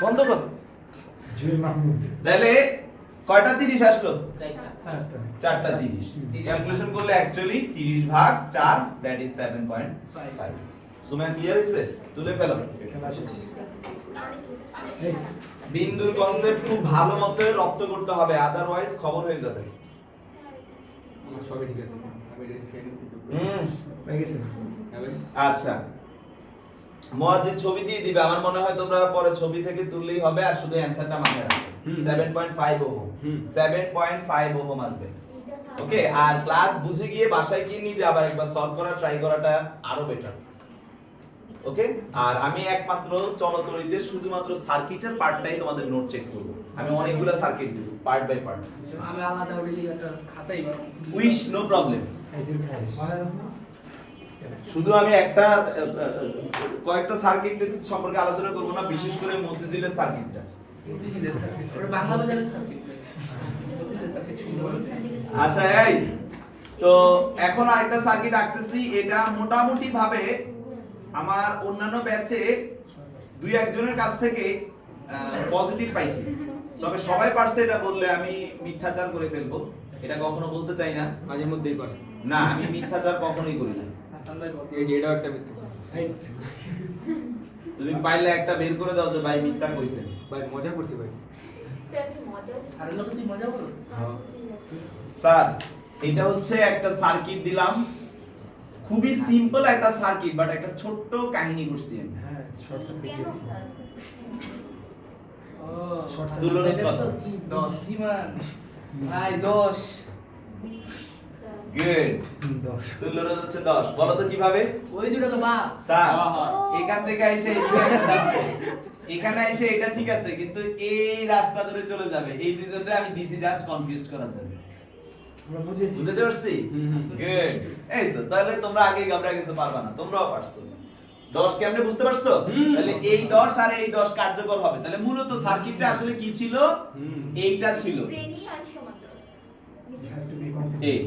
বন্ধ কর। জুয়েল মাহমুদ তাহলে কয়টা 30 আসলো? চারটা। 4টা 30। ক্যালকুলেশন করলে অ্যাকচুয়ালি 30 ভাগ 4 দ্যাট ইজ 7.5। সুমাইয়া ক্লিয়ার হইছে? তুলে ফেলো। খেলা শেষ। এই বিন্দুর কনসেপ্ট খুব ভালো মতো রপ্ত করতে হবে, আদারওয়াইজ খবর হয়ে যাবে। আমার সবই ঠিক আছে, আমি এটা শ্রেণী থেকে হয়ে গেছে। আচ্ছা, মুয়াজ্জিদ ছবি দিয়ে দিবে, আমার মনে হয় তোমরা পরে ছবি থেকে তুললেই হবে, আর শুধু অ্যানসারটা মাথায় রাখবে। 7.5 ওহম, 7.5 ওহম আসবে। ওকে, আর ক্লাস বুঝে গিয়ে বাসায় গিয়ে নিজে আবার একবার সলভ করা ট্রাই করাটা আরো বেটার। ওকে, আর আমি একমাত্র চলতরিতে শুধুমাত্র সার্কিটের পার্টটাই তোমাদের নোট চেক করব। আমি অনেকগুলো সার্কিট দেব পার্ট বাই পার্ট। আমি আলাদা করে একটা খাতাই বানাবো। Wish no problem. আইজির খাই। শুধু আমি একটা কয়েকটা সার্কিট সম্পর্কে আলোচনা করব না, বিশেষ করে মতিঝিলের সার্কিটটা। ওটা বাংলা বাজারের সার্কিট। মতিঝিলের সার্কিট সুন্দর। আচ্ছা, এই তো এখন আরেকটা সার্কিট আঁকতেছি। এটা মোটামুটি ভাবে আমার অন্যান্য ব্যাচে দুই একজনের কাছ থেকে পজিটিভ পাইছি, তবে সবাই পারছে এটা বললে আমি মিথ্যাচার করে ফেলবো, এটা কখনো বলতে চাই না। মাঝে মধ্যেই করে। না, আমি মিথ্যাচার কখনোই করি না। এই যে এটাও একটা মিথ্যা ছিল। এই তুমি পাইলে একটা বের করে দাও যে ভাই মিথ্যা কইছে। ভাই মজা করছি ভাই। আর লোক তুই মজা করো। স্যার এটা হচ্ছে একটা সার্কিট দিলাম, খুবই সিম্পল একটা সার্কিট, বাট একটা ছোট্ট কাহিনী করছি আমি। হ্যাঁ শর্ট সার্কিট দিয়ে দিছি। ও Short circuit. তুলনার কত? কি 10 দিমান। ভাই 10। গুড, 10 তুলনা হচ্ছে 10। বলো তো কিভাবে? ওই দুটো তো বা। স্যার এখান থেকে এসে এই দিকে একটা যাচ্ছে, এখানে এসে এটা ঠিক আছে, কিন্তু এই রাস্তা ধরে চলে যাবে। এই দুইজনরে আমি দিছি জাস্ট কনফিউজ করার জন্য। আমরা বুঝেছি। বুঝতে পারছি? গুড। এই তো, তাহলে তোমরা আগে ঘাবড়ে গেছো, পারবা না, তোমরাও পারছো। 10 কেমনে বুঝতে পারছো? তাহলে এই 10 আর এই 10 কার্যকর হবে। তাহলে মূলত সার্কিটটা আসলে কি ছিল? এইটা ছিল শ্রেণী আর সমান্তরাল। Have to be complete. এই।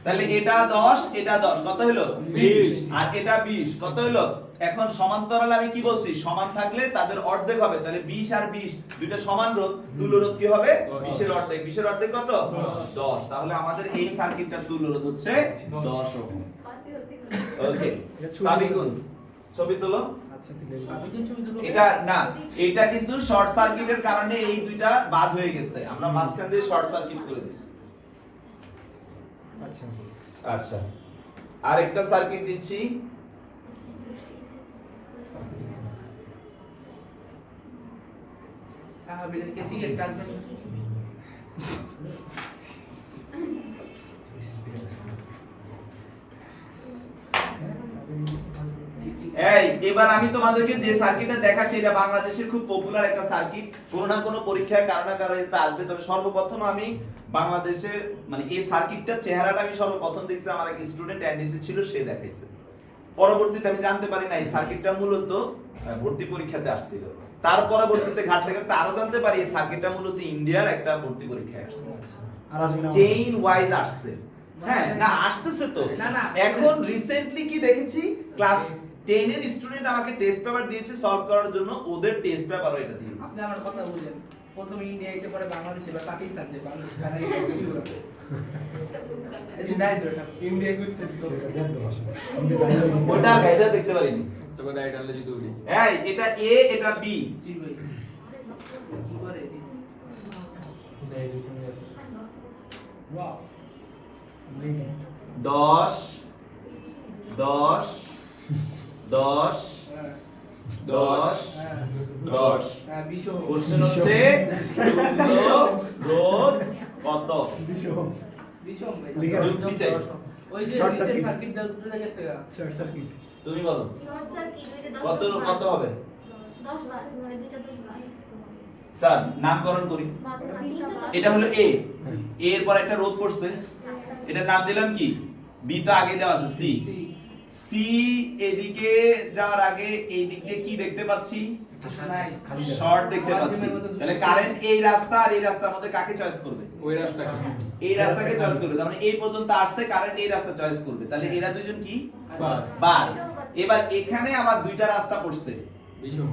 তাহলে এটা 10, এটা 10, কত হলো? 20। আর এটা 20, কত হলো? এখন সমান্তরাল আমি কি বলছি? সমান থাকলে তাদের অর্ধেক হবে। তাহলে 20 আর 20 দুইটা সমান রোধ, তুল্য রোধ কি হবে? 20 এর অর্ধেক। 20 এর অর্ধেক কত? 10। তাহলে আমাদের এই সার্কিটটার তুল্য রোধ হচ্ছে 10 ওহম। ওকে, সাবিকুন ছবি তোলো। আচ্ছা ঠিক আছে। আমি কিন্তু ছবি তুলবো। এটা না, এটা কিন্তু শর্ট সার্কিটের কারণে এই দুইটা বাদ হয়ে গেছে, আমরা মাঝখান দিয়ে শর্ট সার্কিট করে দিছি। আচ্ছা আচ্ছা, আরেকটা সার্কিট দিচ্ছি। সাহাবীদের কে সিগারেট টানবেন। This is big. এই এবার আমি তোমাদেরকে যে সার্কিটটা দেখাচ্ছি এটা বাংলাদেশের খুব পপুলার একটা সার্কিট, কোনো না কোনো পরীক্ষায় কারো না কারো এটা আসবে। তবে সর্বপ্রথম আমি বাংলাদেশের মানে এই সার্কিটটার চেহারাটা আমি সর্বপ্রথম দেখছি, আমার এক স্টুডেন্ট এনডিসি ছিল, সে দেখাইছে। পরবর্তীতে আমি জানতে পারি না এই সার্কিটটা মূলত ভর্তি পরীক্ষাতে আসছিল। তার পরবর্তীতে ঘাটতে ঘাটতে আরো জানতে পারি এই সার্কিটটা মূলত ইন্ডিয়ার একটা ভর্তি পরীক্ষায় আসছে, আর আসবে না চেইন ওয়াইজ আসছে। হ্যাঁ না আসতেছে তো। না, এখন রিসেন্টলি কি দেখেছি, ক্লাস 10 এর স্টুডেন্ট আমাকে টেস্ট পেপার দিয়েছে সলভ করার জন্য, ওদের টেস্ট পেপারও এটা দিয়েছে। আপনি আমার কথা বুঝেন, প্রথমে ইন্ডিয়াতে পরে বাংলাদেশে বা পাকিস্তান, যে বাংলাদেশ আর এই দারিদ্রটা ইন্ডিয়া করতে সেটা জ্ঞান দেওয়া আসলে। নিজে দাঁড়িয়ে ওটা গাইডা দেখতে পারিনি। তবে ডাইরেক্ট আনলে যদি উড়ি এই এটা এ এটা বি, জি ভাই কি করে ওয়াও অ্যামেজিং 10 10 10 হ্যাঁ 10 হ্যাঁ 10। হ্যাঁ বিশ্ব কোশ্চেন হচ্ছে রোধ কত? বিশ্ব ভাই লিখে যুক্তি চাই। ওই যে Short নিচে circuit. সার্কিট দাও উঠে গেছে গা শর্ট সার্কিট তুমি বলো শর্ট সার্কিট ওই যে 10 কত কত হবে? 10 বার মানে দুইটা 10 বার স্যার নামকরণ করি। মাঝে মাঝে এটা হলো এ, এর পর একটা রোধ পড়ছে, এটার নাম দিলাম কি? বি তো আগে দেওয়া আছে সি। সি সি এদিকে যাওয়ার আগে এই দিক দিয়ে কি দেখতে পাচ্ছি? নাই খালি শর্ট দেখতে পাচ্ছি। তাহলে কারেন্ট এই রাস্তা আর এই রাস্তার মধ্যে কাকে চয়েস করবে? ওই রাস্তাটা এই রাস্তাকে চয়েস করবে। তার মানে এই পর্যন্ত আসতে কারেন্ট এই রাস্তা চয়েস করবে। তাহলে এরা দুইজন কি? বাস। বাদ। এবার এখানে আবার দুইটা রাস্তা পড়ছে, বিষম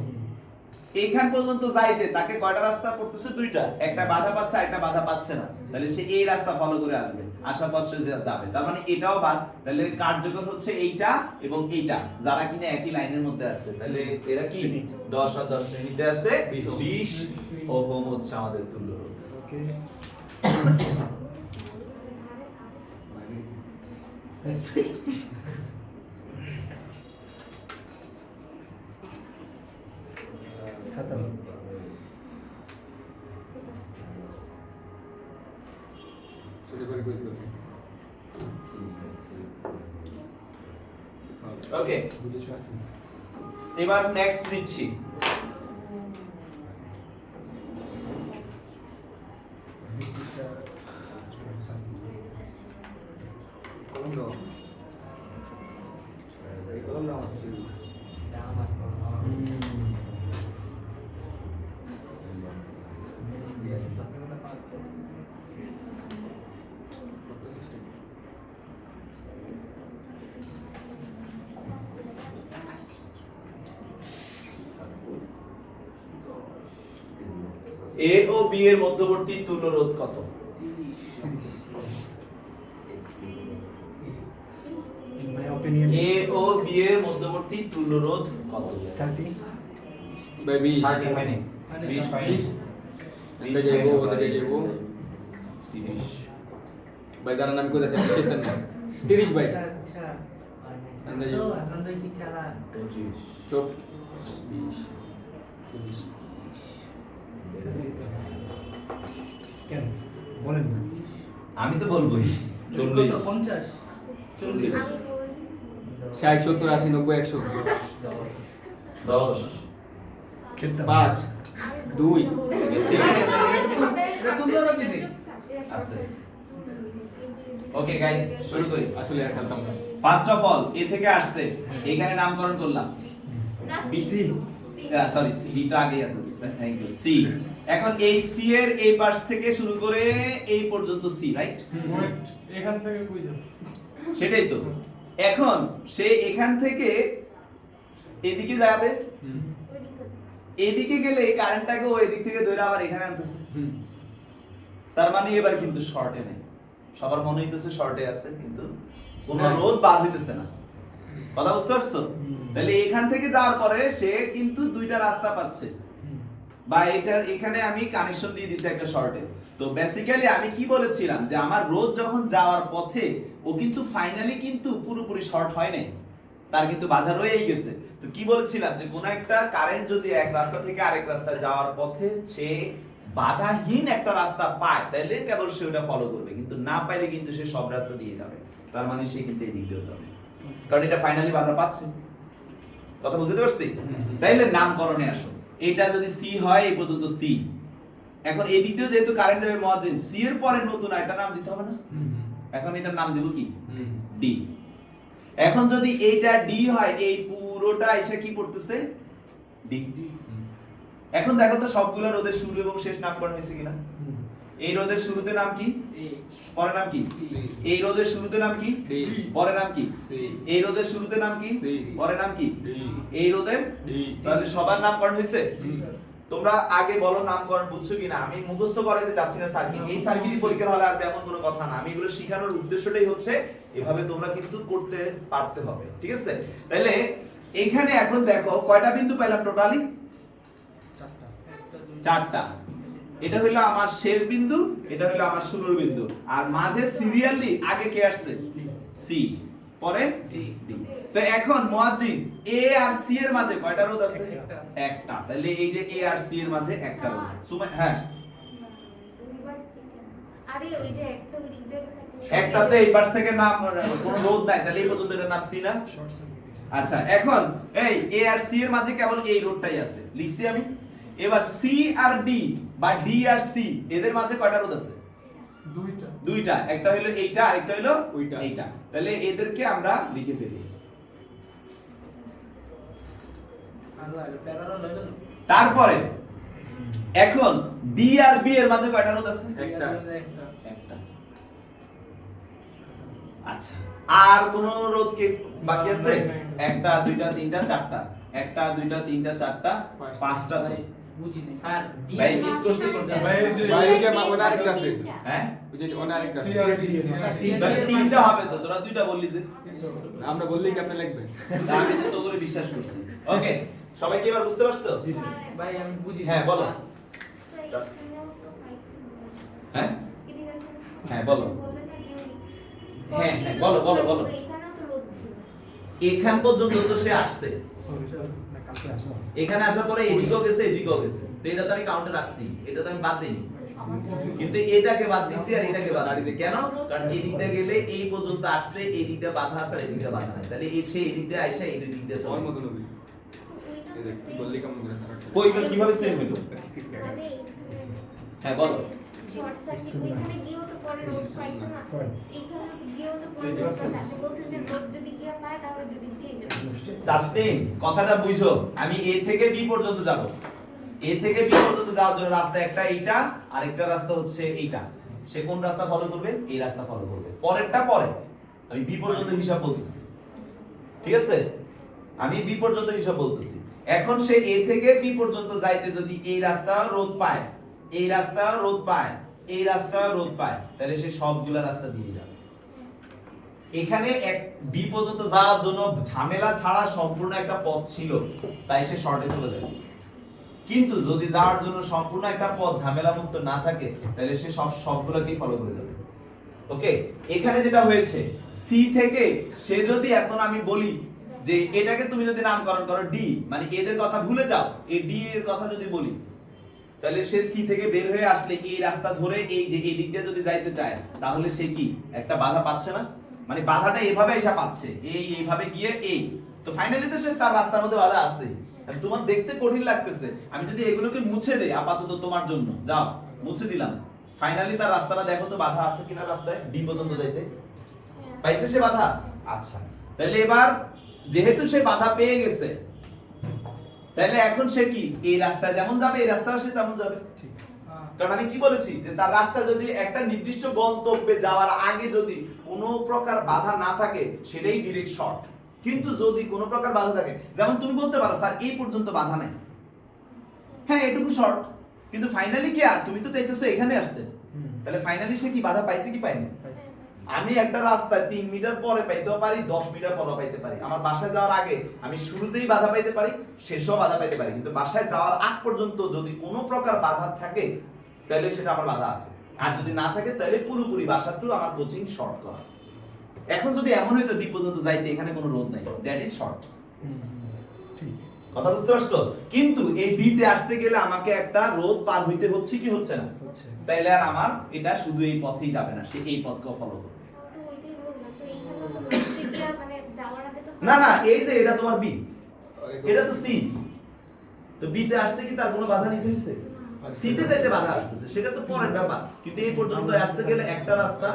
এইখান পর্যন্ত যাইতে তাকে কয়টা রাস্তা পড়তেছে? দুইটা। একটা বাধা পাচ্ছে আর একটা বাধা পাচ্ছে না। তাহলে সে এই রাস্তা ফলো করে আসবে, আসার পর সে যাবে। তার মানে এটাও বাদ। তাহলে কার্যকর হচ্ছে এইটা এবং এইটা, যারা কিনা একই লাইনের মধ্যে আছে। তাহলে এরা কি 10 আর 10 শ্রেণীতে আছে। 20 ওহম হচ্ছে আমাদের তুল্য রোধ। ওকে খতম চুরি করে কই দিয়েছে ওকে, বুঝেছো আছে এবার নেক্সট দিচ্ছি। কলম দাও এই কলম দাও আমার চুরি এ ও বি এর মধ্যবর্তী তুল্য রোধ কত? 30 ইন মাই অপিনিয়ন এ ও বি এর মধ্যবর্তী তুল্য রোধ কত? 30 বাই 20 30 হয়নি, 20 হয়নি, এটা যাইবো ওদিকে যাইবো 30। ভাই দাঁড়ান আমি কোথায় আছি চেতন 30 ভাই আচ্ছা আচ্ছা আন্দাজে তো আসান কি চালা 25। চুপ কেন বলেন না আমি তো বলবোই কত 50 40 আমি বলি 60 70 80 90 100 10 খেলতে 5 2 তুল্য রোধ দিবে আছে। ওকে গাইস, শুরু করি। আসলে আর খেলতাম না ফার্স্ট অফ অল এ থেকে আসছে, এখানে নামকরণ করলাম বিসি সরি বি তো আগেই আছে, থ্যাংক ইউ। সি, এখন এই সি এর এই পাশ থেকে শুরু করে এই পর্যন্ত সি, রাইট? এখান থেকে কই যাব? সেটাই তো। এখন সে এখান থেকে এদিকে যাবে, এদিকে গেলে এই কারেন্টটাকে ও এদিক থেকে ধরে আবার এখানে আনতেছে। তার মানে এবার কিন্তু শর্টে নেই। সবার মনে হইতেছে শর্টে আছে, কিন্তু কোনো রোধ বাদ হইতেছে না। কথা বুঝতে পারছো? তাহলে এখান থেকে যাওয়ার পরে সে কিন্তু দুইটা রাস্তা পাচ্ছে, বা এটার এখানে আমি কানেকশন দিয়ে দিছি একটা শর্টে। তো বেসিক্যালি আমি কি বলেছিলাম যে আমার রোধ যখন যাওয়ার পথে ও কিন্তু ফাইনালি কিন্তু পুরোপুরি শর্ট হয় নাই, তার কিন্তু বাধা রয়েই গেছে। তো কি বলেছিলাম যে কোন একটা কারেন্ট যদি এক রাস্তা থেকে আরেক রাস্তায় যাওয়ার পথে সে বাধাহীন একটা রাস্তা পায়, তাহলে কেবল সে ওটা ফলো করবে, কিন্তু না পাইলে কিন্তু সে সব রাস্তা দিয়ে যাবে। তার মানে সে কিন্তু এই দিক দিয়ে যাবে, কারণ এটা ফাইনালি বাধা পাচ্ছে। কথা বুঝতে পারছি? তাইলে নামকরণে আসো। এটা যদি সি হয় এই পর্যন্ত সি। এখন এই দিক দিয়ে যেহেতু কারেন্ট যাবে মুয়াজ্জিন, সি এর পরে নতুন একটা নাম দিতে হবে না? এখন এটার নাম দেব কি? ডি। এখন যদি এইটা ডি হয়, এই পুরোটা এসে কি পড়তেছে? ডি। এখন দেখো তো সবগুলো রোদের শুরু এবং শেষ নামকরণ হয়েছে কিনা? এই রোদের শুরুতে নাম কি? পরে নাম কি? এই রোদের শুরুতে নাম কি? পরে নাম কি? এই রোদের শুরুতে নাম কি? পরে নাম কি? এই রোদের, তাহলে সবার নামকরণ হয়েছে? তোমরা আগে বলো নামকরণ বুঝছো কিনা? আমি মুখস্থ করাইতে যাচ্ছি না সার্কিট, এই সার্কিটই পরীক্ষার হলে আর তেমন কোনো কথা না। আমি এগুলো শেখানোর উদ্দেশ্যটাই হচ্ছে এভাবে তোমরা কিন্তু করতে পারতে হবে, ঠিক আছে? তাহলে এখানে এখন দেখো কয়টা বিন্দু পেলাম টোটালি? চারটা। এটা হলো আমার শেষ বিন্দু, এটা হলো আমার শুরুর বিন্দু, আর মাঝে সিরিয়ালি আগে কে আসছে? সি, পরে ডি। তো এখন মুয়াজ্জিন এ আর সি এর মাঝে কয়টা রোধ আছে? একটা। তাহলে এই যে এ আর সি এর মাঝে একটা রোধ। সুমাই, হ্যাঁ আরে ওই যে একটা ওই দিক দিয়ে একটাতে এই পাশ থেকে নাম কোনো রোধ নাই, তাহলে এই পর্যন্ত এটার নাম সি না? আচ্ছা, এখন এই এ আর সি এর মাঝে কেবল এই রোধটাই আছে, লিখছি আমি। এবার সি আর ডি বা ডি আর সি এদের মাঝে কয়টা রোধ আছে? দুইটা। একটা হলো এইটা, আরেকটা হলো এইটা। তাহলে এদেরকে আমরা লিখে ফেলি। তারপরে এখন ডি আর বি এর মাঝে কয়টা রোধ আছে? একটা। আচ্ছা, আর কোন রোধ কি বাকি আছে? একটা, দুইটা, তিনটা, চারটা। একটা, দুইটা, তিনটা, চারটা, পাঁচটা। তো বুঝিনি স্যার। ভাই মিস করছি কোনটা? ভাই এই যে ভাই যে ওনার আরেকটা আছে। হ্যাঁ, ওই যে ওনার আরেকটা আছে। সিআরডি তাহলে তিনটা হবে তো, তোরা দুইটা বললি যে। আমরা বললেই কি আপনি লিখবেন? তা আমি তো তোরে বিশ্বাস করছি। ওকে, সবাই কি এবার বুঝতে পারছো? জি স্যার। ভাই আমি বুঝি। হ্যাঁ, বলো। হ্যাঁ হ্যাঁ, বলো। হ্যাঁ, হ্যাঁ, বলো, বলো, বলো। এখানেও তো রোদ ছিল। এখান পর্যন্ত তো সে আসছে। সরি স্যার, না কালকে আসবো। এখানে আসার পরে এদিকেও গেছে, এদিকেও গেছে। তো এটা তো আমি কাউন্টে রাখছি, এটা তো আমি বাদ দিইনি। কিন্তু এটাকে বাদ দিছি আর এটাকে বাদ দিছি কেন? কারণ এই দিকটা গেলে এই পর্যন্ত আসতে এই দিকটা বাধা আছে আর এই দিকটা বাধা নাই। তাহলে এই সেই দিক দিয়ে আইসা এই দিক দিয়ে চলে ওর গেছে। মতন হবে। এই যে তুই বললি কেমন করে স্যার? কই বা কিভাবে সেম হলো? মানে হ্যাঁ, বলো। শর্ট সার্কিট ওইখানে গিয়েও তো পরে রোদ পাইছে না। Right. এইখানে তো গিয়েও তো পরে রোদ পাইছে। আপনি বলছেন যে রোদ যদি গিয়ে পায় তাহলে দুদিক দিয়ে যাবে। তাসনিম, কথাটা বুঝো। আমি এ থেকে বি পর্যন্ত যাব। এ থেকে বি পর্যন্ত যাওয়ার জন্য রাস্তা একটা এইটা, আর একটা রাস্তা হচ্ছে এইটা। সে কোন রাস্তা ফলো করবে? এই রাস্তা ফলো করবে। পরেরটা পরে। আমি বি পর্যন্ত হিসাব বলতেছি। ঠিক আছে? আমি বি পর্যন্ত হিসাব বলতেছি। এখন সে এ থেকে বি পর্যন্ত যাইতে যদি এই রাস্তা রোধ পায়, এই রাস্তা রোধ পায়, এই রাস্তা রোধ পায়, তাহলে সে সবগুলা রাস্তা দিয়ে যাবে। এখানে এক বি পর্যন্ত যাওয়ার জন্য ঝামেলা ছাড়া সম্পূর্ণ একটা পথ ছিল, তাই সে শর্টে চলে যাবে। কিন্তু যদি যাওয়ার জন্য সম্পূর্ণ একটা পথ ঝামেলা মুক্ত না থাকে, তাহলে সে সবগুলোকেই ফলো করে যাবে। ওকে, এখানে যেটা হয়েছে সি থেকে সে যদি এখন আমি বলি যে এটাকে তুমি যদি নামকরণ করো ডি, মানে এদের কথা ভুলে যাও, এই ডি এর কথা যদি বলি, তাহলে সে সি থেকে বের হয়ে আসলে এই রাস্তা ধরে এই যে এই দিক দিয়ে যদি যাইতে চায়, তাহলে সে কি একটা বাধা পাচ্ছে না? মানে বাধাটা এইভাবে এসে পাচ্ছে, এইভাবে গিয়ে এই, তো ফাইনালি তো সে তার রাস্তার মধ্যে বাধা আছে। তোমার দেখতে কঠিন লাগতেছে, আমি যদি এগুলোকে মুছে দেই আপাতত তোমার জন্য, যাও মুছে দিলাম, ফাইনালি তার রাস্তাটা দেখো তো বাধা আছে কিনা রাস্তায় ডি পর্যন্ত যাইতে। পাইছে সে বাধা? আচ্ছা, তাহলে এবার যেহেতু সে বাধা পেয়ে গেছে, তাহলে এখন সে কি এই রাস্তায় যেমন যাবে এই রাস্তাও সে তেমন যাবে। কারণ আমি কি বলেছি যে তার রাস্তা যদি একটা নির্দিষ্ট গন্তব্যে যাওয়ার আগে যদি কোনো প্রকার বাধা না থাকে, সেটাই ডিরেক্ট শর্ট। কিন্তু যদি কোনো প্রকার বাধা থাকে, যেমন তুমি বলতে পারো স্যার এই পর্যন্ত বাধা নাই, হ্যাঁ এটুকু শর্ট, কিন্তু ফাইনালি কি তুমি তো চাইতেছো এখানে আসতে, তাহলে ফাইনালি সে কি বাধা পাইছে কি পায়নি? আমি একটা রাস্তায় 3 মিটার পরে পাইতেও পারি, 10 মিটার পরে পাইতে পারি। আমার বাসায় যাওয়ার আগে আমি শুরুতেই বাধা পাইতে পারি, শেষেও বাধা পাইতে পারি, কিন্তু বাসায় যাওয়ার আগ পর্যন্ত যদি কোনো প্রকার বাধা থাকে, তাহলে সেটা আমার বাধা আছে। আর যদি না থাকে, তাহলে পুরোপুরি বাসা থ্রু আমার কোচিং শর্ট করা। এখন যদি এমন হইতো বি পর্যন্ত যাইতে এখানে কোনো রোধ নাই, দ্যাট ইজ শর্ট। ঠিক কথা বুঝতে পারছো? কিন্তু এই ডি তে আসতে গেলে আমাকে একটা রোধ পার হইতে হচ্ছে কি হচ্ছে না? হচ্ছে। তাইলে আর আমার এটা শুধু এই পথেই যাবে না, সে এই পথকেও ফলো করবে। তো ওইটাই বললাম, তো এইখানে তো রোদ গিয়ে মানে যাওয়ার আগে তো না না, এই যে এটা তোমার বি, এটা তো সি, তো বি তে আসতে কি তার কোনো বাধা নিতে হয়েছে? সি তে যাইতে বাধা আসতেছে, সেটা তো পরের ব্যাপার, কিন্তু এই পর্যন্ত আসতে গেলে একটা রাস্তা,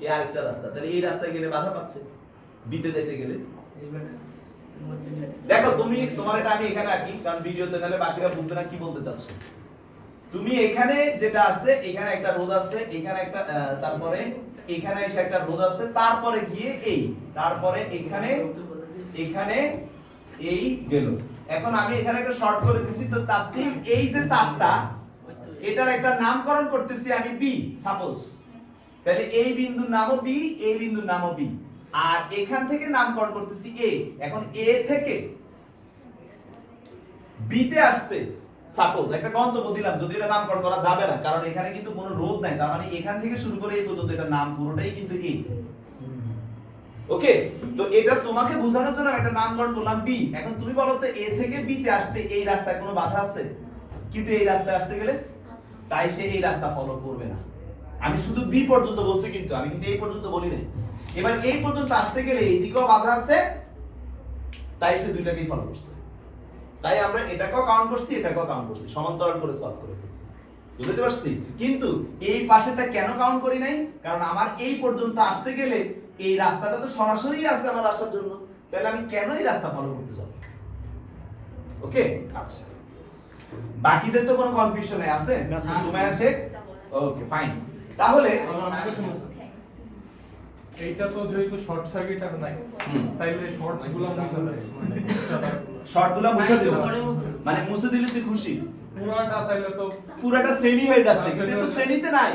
এই আরেকটা রাস্তা, তাহলে এই রাস্তায় গেলে বাধা পাচ্ছে বি তে যাইতে গেলে। দেখো তুমি তোমার এটা আমি এখানে আঁকি, কারণ ভিডিওতে নালে বাকিরা বুঝবে না কি বলতে চাচ্ছ। তুমি এখানে যেটা আছে, এখানে একটা রোধ আছে, এখানে একটা তারপরে এখানে এসে একটা রোধ আছে, তারপরে গিয়ে এই, তারপরে এখানে এখানে এই গেল। এখন আমি এখানে একটা শর্ট করে দিছি, তো তাসলিম এই যে তারটা, এটার একটা নামকরণ করতেছি আমি বি সাপোজ, তাহলে এই বিন্দুর নামও বি, এই বিন্দুর নামও বি, আর এখান থেকে নামকরণ করতেছি এ। এখন এ থেকে বি তে আসতে সাপোজ একটা গন্তব্য দিলাম, যদি এটা নামকরণ করা যাবে না কারণ এখানে কিন্তু কোনো রোধ নাই, তার মানে এখান থেকে শুরু করে এই পর্যন্ত এটা নাম পুরোটাই কিন্তু এ। ওকে, তো এটা তোমাকে বোঝানোর জন্য একটা নামকরণ করলাম বি। এখন তুমি বলো তো এ থেকে বি তে আসতে এই রাস্তায় কোনো বাধা আছে? কিন্তু এই রাস্তায় আসতে গেলে, তাই সে এই রাস্তা ফলো করবে না। আমি শুধু বি পর্যন্ত বলছি, কিন্তু আমি কিন্তু এই পর্যন্ত বলি নাই। এবার এই পর্যন্ত আসতে গেলে এইদিকেও বাধা আছে, তাই সে দুইটাকেই ফলো করছে। তাই আমরা এটাকেও কাউন্ট করছি, এটাকেও কাউন্ট করছি, সমান্তরাল করে সলভ করে ফেলছি। বুঝতে পারছি? কিন্তু এই পাশেরটা কেন কাউন্ট করি নাই? কারণ আমার এই পর্যন্ত আসতে গেলে এই রাস্তাটা তো সরাসরি আছে আমার আসার জন্য, তাহলে আমি কেন এই রাস্তা ফলো করতে যাব? ওকে, আচ্ছা, বাকিদের তো কোনো কনফিউশন নেই, আছে না? Sumaiya Sheikh, okay fine. তাহলে এইটা তো যেহেতু শর্ট সার্কিট আর নাই, তাইলে শর্টগুলো মুছে দেয়, শর্টগুলো মুছে দেব, মানে মুছে দিলে তুই খুশি? পুরাটা তাইলে তো পুরাটা শ্রেণী হয়ে যাচ্ছে, কিন্তু তো শ্রেণীতে নাই।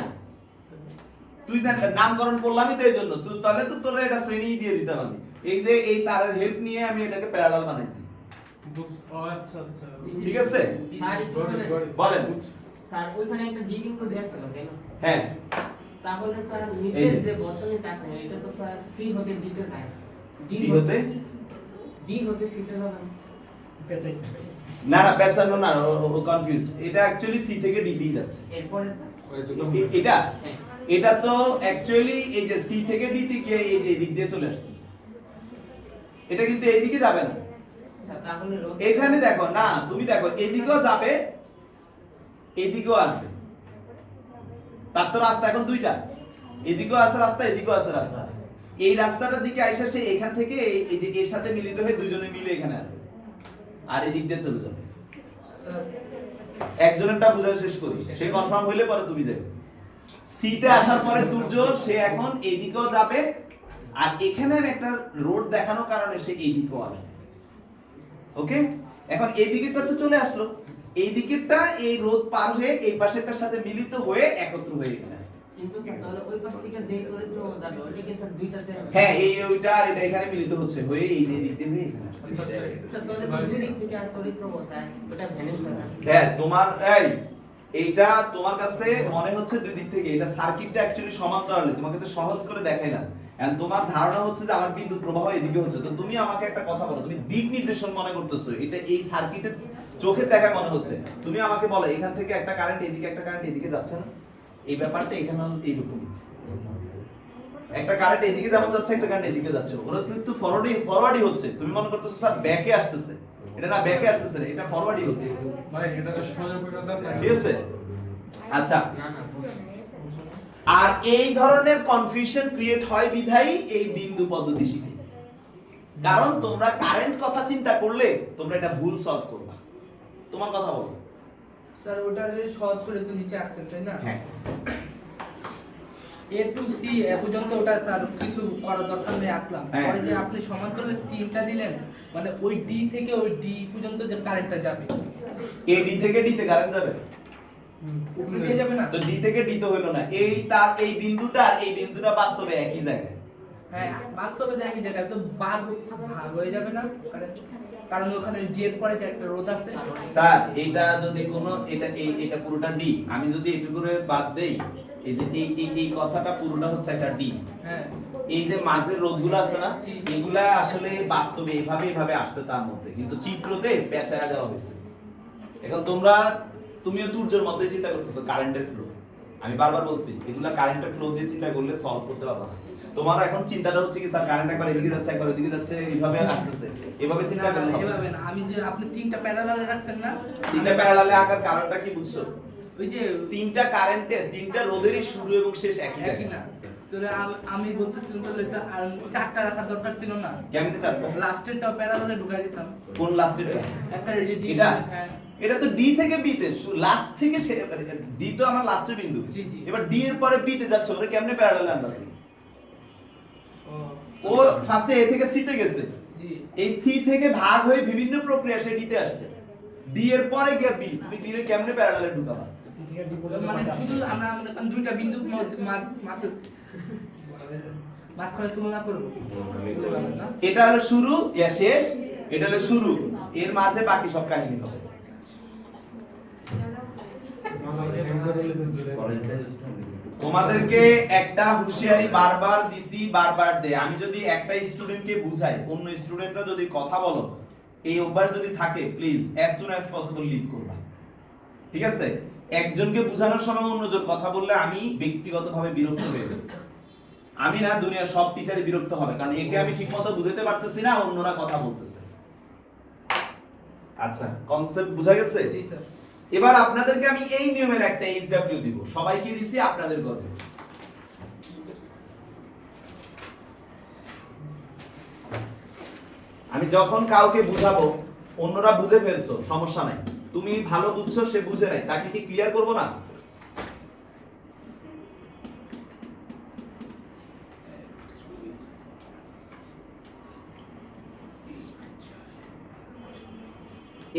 তুই নামকরণ করলামই তো এই জন্য, তুই তাহলে তো তোর এটা শ্রেণী দিয়ে দিতে পারবি। এই যে এই তারের হেল্প নিয়ে আমি এটাকে প্যারালাল বানাইছি। আচ্ছা আচ্ছা, ঠিক আছে, স্যার বলেন। স্যার ওইখানে একটা ডি বিন্দু দেয়া ছিল তাই না? হ্যাঁ, তাহলে স্যার এই নিচের যে। যে বর্তনীটা আছে এটা তো স্যার সি হতে দিতে যায়, সি হতে ডি হতে সিতে যাবে না। না না, পেছানো না, ও কনফিউজড। এটা অ্যাকচুয়ালি সি থেকে ডি তে যাচ্ছে। এরপরে এটা এটা তো অ্যাকচুয়ালি এই যে সি থেকে ডি তে গিয়ে এই যে এই দিক দিয়ে চলে আসছে, এটা কিন্তু এই দিকে যাবে না। স্যার তাহলে রোধ এখানে দেখো না, তুমি দেখো এদিকেও যাবে, এদিকেও আসবে, তার তো রাস্তা এখন দুইটা, এদিকেও আছে রাস্তা, এদিকেও আছে রাস্তা। এই রাস্তাটার দিকে আইসা সে এখান থেকে এই যে এর সাথে মিলিত হয়ে দুজনে মিলে এখানে আসবে, আর এদিক দিয়ে চলে যাবে। একজনেরটা বুঝা শেষ করি, সে কনফার্ম হইলে পরে তুমি যাও। সি তে আসার পরে তুর্য সে এখন এদিকেও যাবে, আর এখানে আমি একটা রোড দেখানোর কারণে সে এইদিকেও আসবে। ওকে, এখন এই দিকেরটা তো চলে আসলো, এই দিকেরটা এই রোড পার হয়ে এই পাশেরটার সাথে মিলিত হয়ে একত্র হয়ে এখানে। কিন্তু স্যার তাহলে ওই পাশ থেকে যে তড়িৎ যাবে ওইটাকে স্যার দুইটাতে হ্যাঁ, এই ওইটা আর এটা এখানে মিলিত হচ্ছে হয়ে এই যে দিক দিয়ে হয়ে এখানে আসছে। স্যার তাহলে তো দুই দিক থেকে আর তড়িৎ প্রবাহ যায়, ওটা ভ্যানিশ হয়ে যায়। হ্যাঁ, তোমার এইটা তোমার কাছে মনে হচ্ছে দুই দিক থেকে, এটা সার্কিটটা অ্যাকচুয়ালি সমান্তরালে, তোমাকে তো সহজ করে দেখাইলাম। এন্ড তোমার ধারণা হচ্ছে যে আমার বিদ্যুৎ প্রবাহ এদিকে হচ্ছে, তো তুমি আমাকে একটা কথা বলো, তুমি দিক নির্দেশন মনে করতেছো, এটা এই সার্কিটের চোখে দেখায় মনে হচ্ছে। তুমি আমাকে বলো এখান থেকে একটা কারেন্ট এদিকে, একটা কারেন্ট এদিকে যাচ্ছে না? এই ব্যাপারটা এখানে এইরকম, একটা কারেন্ট এদিকে যেমন যাচ্ছে, একটা কারেন্ট এদিকে যাচ্ছে, ওরা কিন্তু ফরওয়ার্ডই হচ্ছে। তুমি মনে করতেছো স্যার ব্যাকে আসতেছে, এটা না ব্যাকে আসতেছে না, এটা ফরওয়ার্ডই হচ্ছে। ভাই এটাকে সোজা করে দাও না। ঠিক আছে, আচ্ছা। না না আর এই ধরনের কনফিউশন ক্রিয়েট হয় বিধাই এই বিন্দু পদ্ধতি শিখাইছি, কারণ তোমরা কারেন্ট কথা চিন্তা করলে তোমরা এটা ভুল সলভ করবা। তোমার কথা বলো। স্যার ওটা সহজ করে তো নিচে আসছেন তাই না? হ্যাঁ, এ টু সি এ পর্যন্ত ওটা স্যার কিছু করার দরকার নেই, আঁকলাম। হ্যাঁ। পরে যে আপনি সমান্তরালে তিনটা দিলেন, মানে ওই ডি থেকে ওই ডি পর্যন্ত যে কারেন্টটা যাবে, এ ডি থেকে ডি তে কারেন্ট যাবে, উপরে দিয়ে যাবে না? তো ডি থেকে ডি তো হলো না, এই বিন্দুটা আর এই বিন্দুটা বাস্তবে একই জায়গায়। হ্যাঁ, বাস্তবে যে একই জায়গায়, তো ভাগ হয়ে যাবে না? কারণ ওখানে ডি এর পরে যে একটা রোধ আছে। স্যার এটা যদি কোনো এটা পুরোটা ডি, আমি যদি একটু করে বাদ দেই, এই যে এই কথাটা পুরোটা হচ্ছে একটা ডি। হ্যাঁ, এই যে মাঝের রোধগুলো আছে না, এগুলা আসলে বাস্তবে এইভাবে আসছে তার মধ্যে, কিন্তু চিত্রতে পেঁচায়া যাওয়া হয়েছে। এখন তুমিও তুর্যের মধ্যে চিন্তা করতেছো কারেন্টের ফ্লো, আমি বারবার বলছি এগুলা কারেন্টের ফ্লো দিয়ে চিন্তা করলে সলভ করতে পারবা না। তোমার এখন চিন্তাটা হচ্ছে কি স্যার কারেন্ট একবার এদিকে যাচ্ছে একবার ওইদিকে যাচ্ছে এইভাবে আসতেছে, এভাবে চিন্তা না, করলে হবে না। এভাবে না, আমি যে আপনি তিনটা প্যারালালে রাখছেন না, তিনটা প্যারালালে আঁকার কারণটা কি বুঝছো? ওই যে তিনটা কারেন্টের তিনটা রোধেরই শুরু এবং শেষ একই একই জায়গায়। না, তাহলে আমি বলতেছিলাম তাহলে তো চারটা রাখার দরকার ছিল না, কেমনে চারটা? লাস্টেরটাও প্যারালালে ঢুকাই দিতাম। কোন লাস্টেরটা? একটা এই যে D, এটা? হ্যাঁ, এটা তো ডি থেকে বি তে, লাস্ট থেকে ডি তো আমার লাস্টের বিন্দু। জি, জি। এবার ডি এর পরে বি তে যাচ্ছে, ওরে কেমনে প্যারালালে আনবা তুমি? ও, ও ফার্স্টে এ থেকে সি তে গেছে, জি, এই সি থেকে ভাগ হয়ে বিভিন্ন প্রক্রিয়া সে ডি তে আসছে, ডি এর পরে গিয়ে বি, তুমি ডি এর কেমনে প্যারালালে ঢুকাবা? সি থেকে ডি পর্যন্ত মানে কয়টা? শুধু আমরা আমাদের কারণ দুইটা বিন্দু মাঝখানে তুলনা করবো, বুঝতে পারলেন না? এটা হলো শুরু, ইয়া শেষ, এটা হলো শুরু, এর মাঝে বাকি সব কাহিনী হবে। তোমাদেরকে একটা হুঁশিয়ারি বারবার দিছি, বারবার দে, আমি যদি একটা স্টুডেন্টকে বুঝাই, অন্য স্টুডেন্টরা যদি কথা বলো, এই অভ্যাস যদি থাকে please as soon as possible leave করবা, ঠিক আছে? একজনকে বোঝানোর সময় অন্যজন কথা বললে আমি ব্যক্তিগতভাবে বিরক্ত হয়ে যাব। আমি না, দুনিয়ার সব টিচারই বিরক্ত হবে, কারণ একে আমি ঠিকমতো বুঝাতে পারতেছি না, অন্যরা কথা বলতেছে। আচ্ছা, কনসেপ্ট বুঝা গেছে? জি স্যার। এবার আপনাদেরকে আমি এই নিয়মের একটা এইচডব্লিউ দিব, সবাইকে দিছি, আপনাদের কথা। আমি যখন কাউকে বুঝাবো, অন্যরা বুঝে ফেলছো, সমস্যা নাই, তুমি ভালো বুঝছো, সে বুঝে নাই, তাকে কি ক্লিয়ার করব না?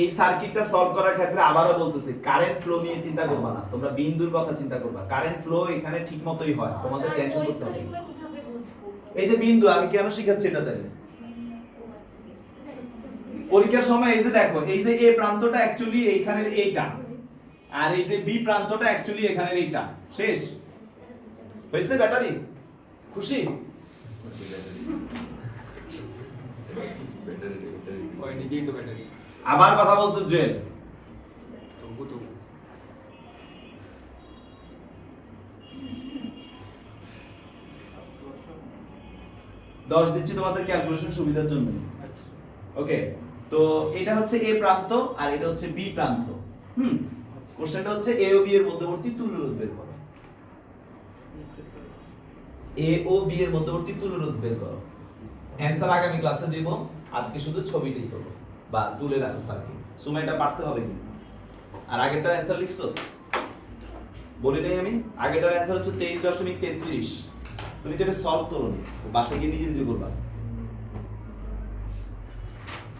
এই সার্কিটটা সলভ করার ক্ষেত্রে আবারও বলতেছি, কারেন্ট ফ্লো নিয়ে চিন্তা করবা না, তোমরা বিন্দুর কথা চিন্তা করবা। কারেন্ট ফ্লো এখানে ঠিকমতোই হয়, তোমাদের টেনশন করতে হবে না। কিভাবে বুঝবো? এই যে বিন্দু, আমি কেন শিখাচ্ছি এটা তাহলে? পরীক্ষার সময় এই যে দেখো, এই যে এ প্রান্তটা অ্যাকচুয়ালি এইখানের এইটা, আর এই যে বি প্রান্তটা অ্যাকচুয়ালি এখানের এইটা, শেষ হয়েছে? ব্যাটারি খুশি? ওই নিজেই তো ব্যাটারি। আবার কথা বলছো জুয়েল? তবু তবু। দশ দিচ্ছি তোমাদের ক্যালকুলেশন সুবিধার জন্য। ওকে, তো এটা হচ্ছে এ প্রান্ত আর এটা হচ্ছে বি প্রান্ত। কোশ্চেনটা হচ্ছে এ ও বি এর মধ্যবর্তী তুল্যরোধ বের করো। এ ও বি এর মধ্যবর্তী তুল্যরোধ বের করো। অ্যানসার আগামী ক্লাসে দিব, আজকে শুধু ছবিটাই করো বা তুলে রাখো সার্কিট। সময়টা পারতে হবে কিন্তু। আর আগেরটার অ্যানসার লিখছো? বলি নাই আমি? আগেরটার অ্যানসার হচ্ছে 23.33। তুমি তো এটা সলভ করো নি, বাসায় গিয়ে নিজে নিজে করবা।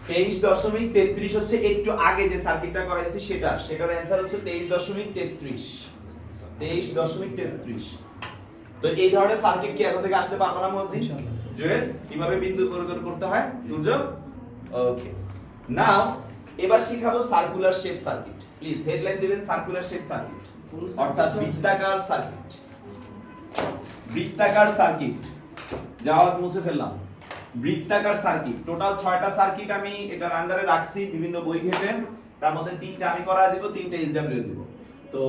23.33 হচ্ছে একটু আগে যে সার্কিটটা করাইছি সেটার অ্যানসার হচ্ছে 23.33। 23.33। তো এই ধরনের সার্কিট কি এখন থেকে আসতে পারবো না মজ্জি? জুয়েল, কিভাবে বিন্দু করে করে করতে হয়? দুর্যোগ? ওকে, নাও এবার শিখাবো circular shape circuit. Please headline দিবেন সার্কুলার শেপ সার্কিট, অর্থাৎ বৃত্তাকার সার্কিট। বৃত্তাকার সার্কিট, যাওয়াত মুছে ফেললাম। বৃত্তাকার সার্কিট, টোটাল 6টা সার্কিট আমি এটার আন্ডারে রাখছি বিভিন্ন বই ঘেটে, তার মধ্যে 3টা আমি করা দিব, 3টা এইচডব্লিউ দিব। তো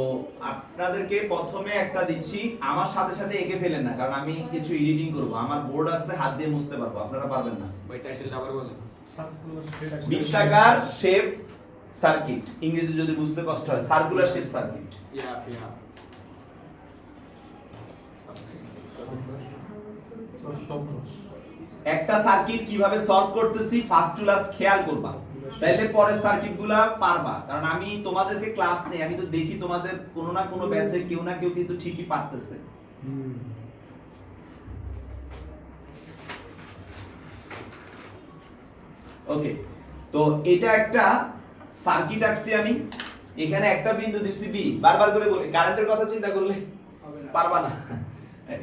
আপনাদেরকে প্রথমে একটা দিচ্ছি, আমার সাথে সাথে এঁকে ফেলেন না, কারণ আমি কিছু এডিটিং করব, আমার বোর্ড আছে, হাত দিয়ে মুছতে পারবো, আপনারা পারবেন না। ওই টাইটেলটা আবার বলেন। বৃত্তাকার শেপ সার্কিট, ইংরেজি যদি বুঝতে কষ্ট হয়, সার্কুলার শেপ সার্কিট। ইয়া একটা সার্কিট কিভাবে সলভ করতেছি ফার্স্ট টু লাস্ট খেয়াল করবা, তাইলে পরের সার্কিটগুলা পারবা। কারণ আমি তোমাদেরকে ক্লাস নেই, আমি তো দেখি তোমাদের কোনো না কোনো ব্যাচে কেউ না কেউ কিন্তু ঠিকই পারতেছে। ওকে, তো এটা একটা সার্কিট আঁকছি আমি, এখানে একটা বিন্দু দিছি বি, বারবার করে বলি কারেন্টের কথা চিন্তা করলে পারবা না।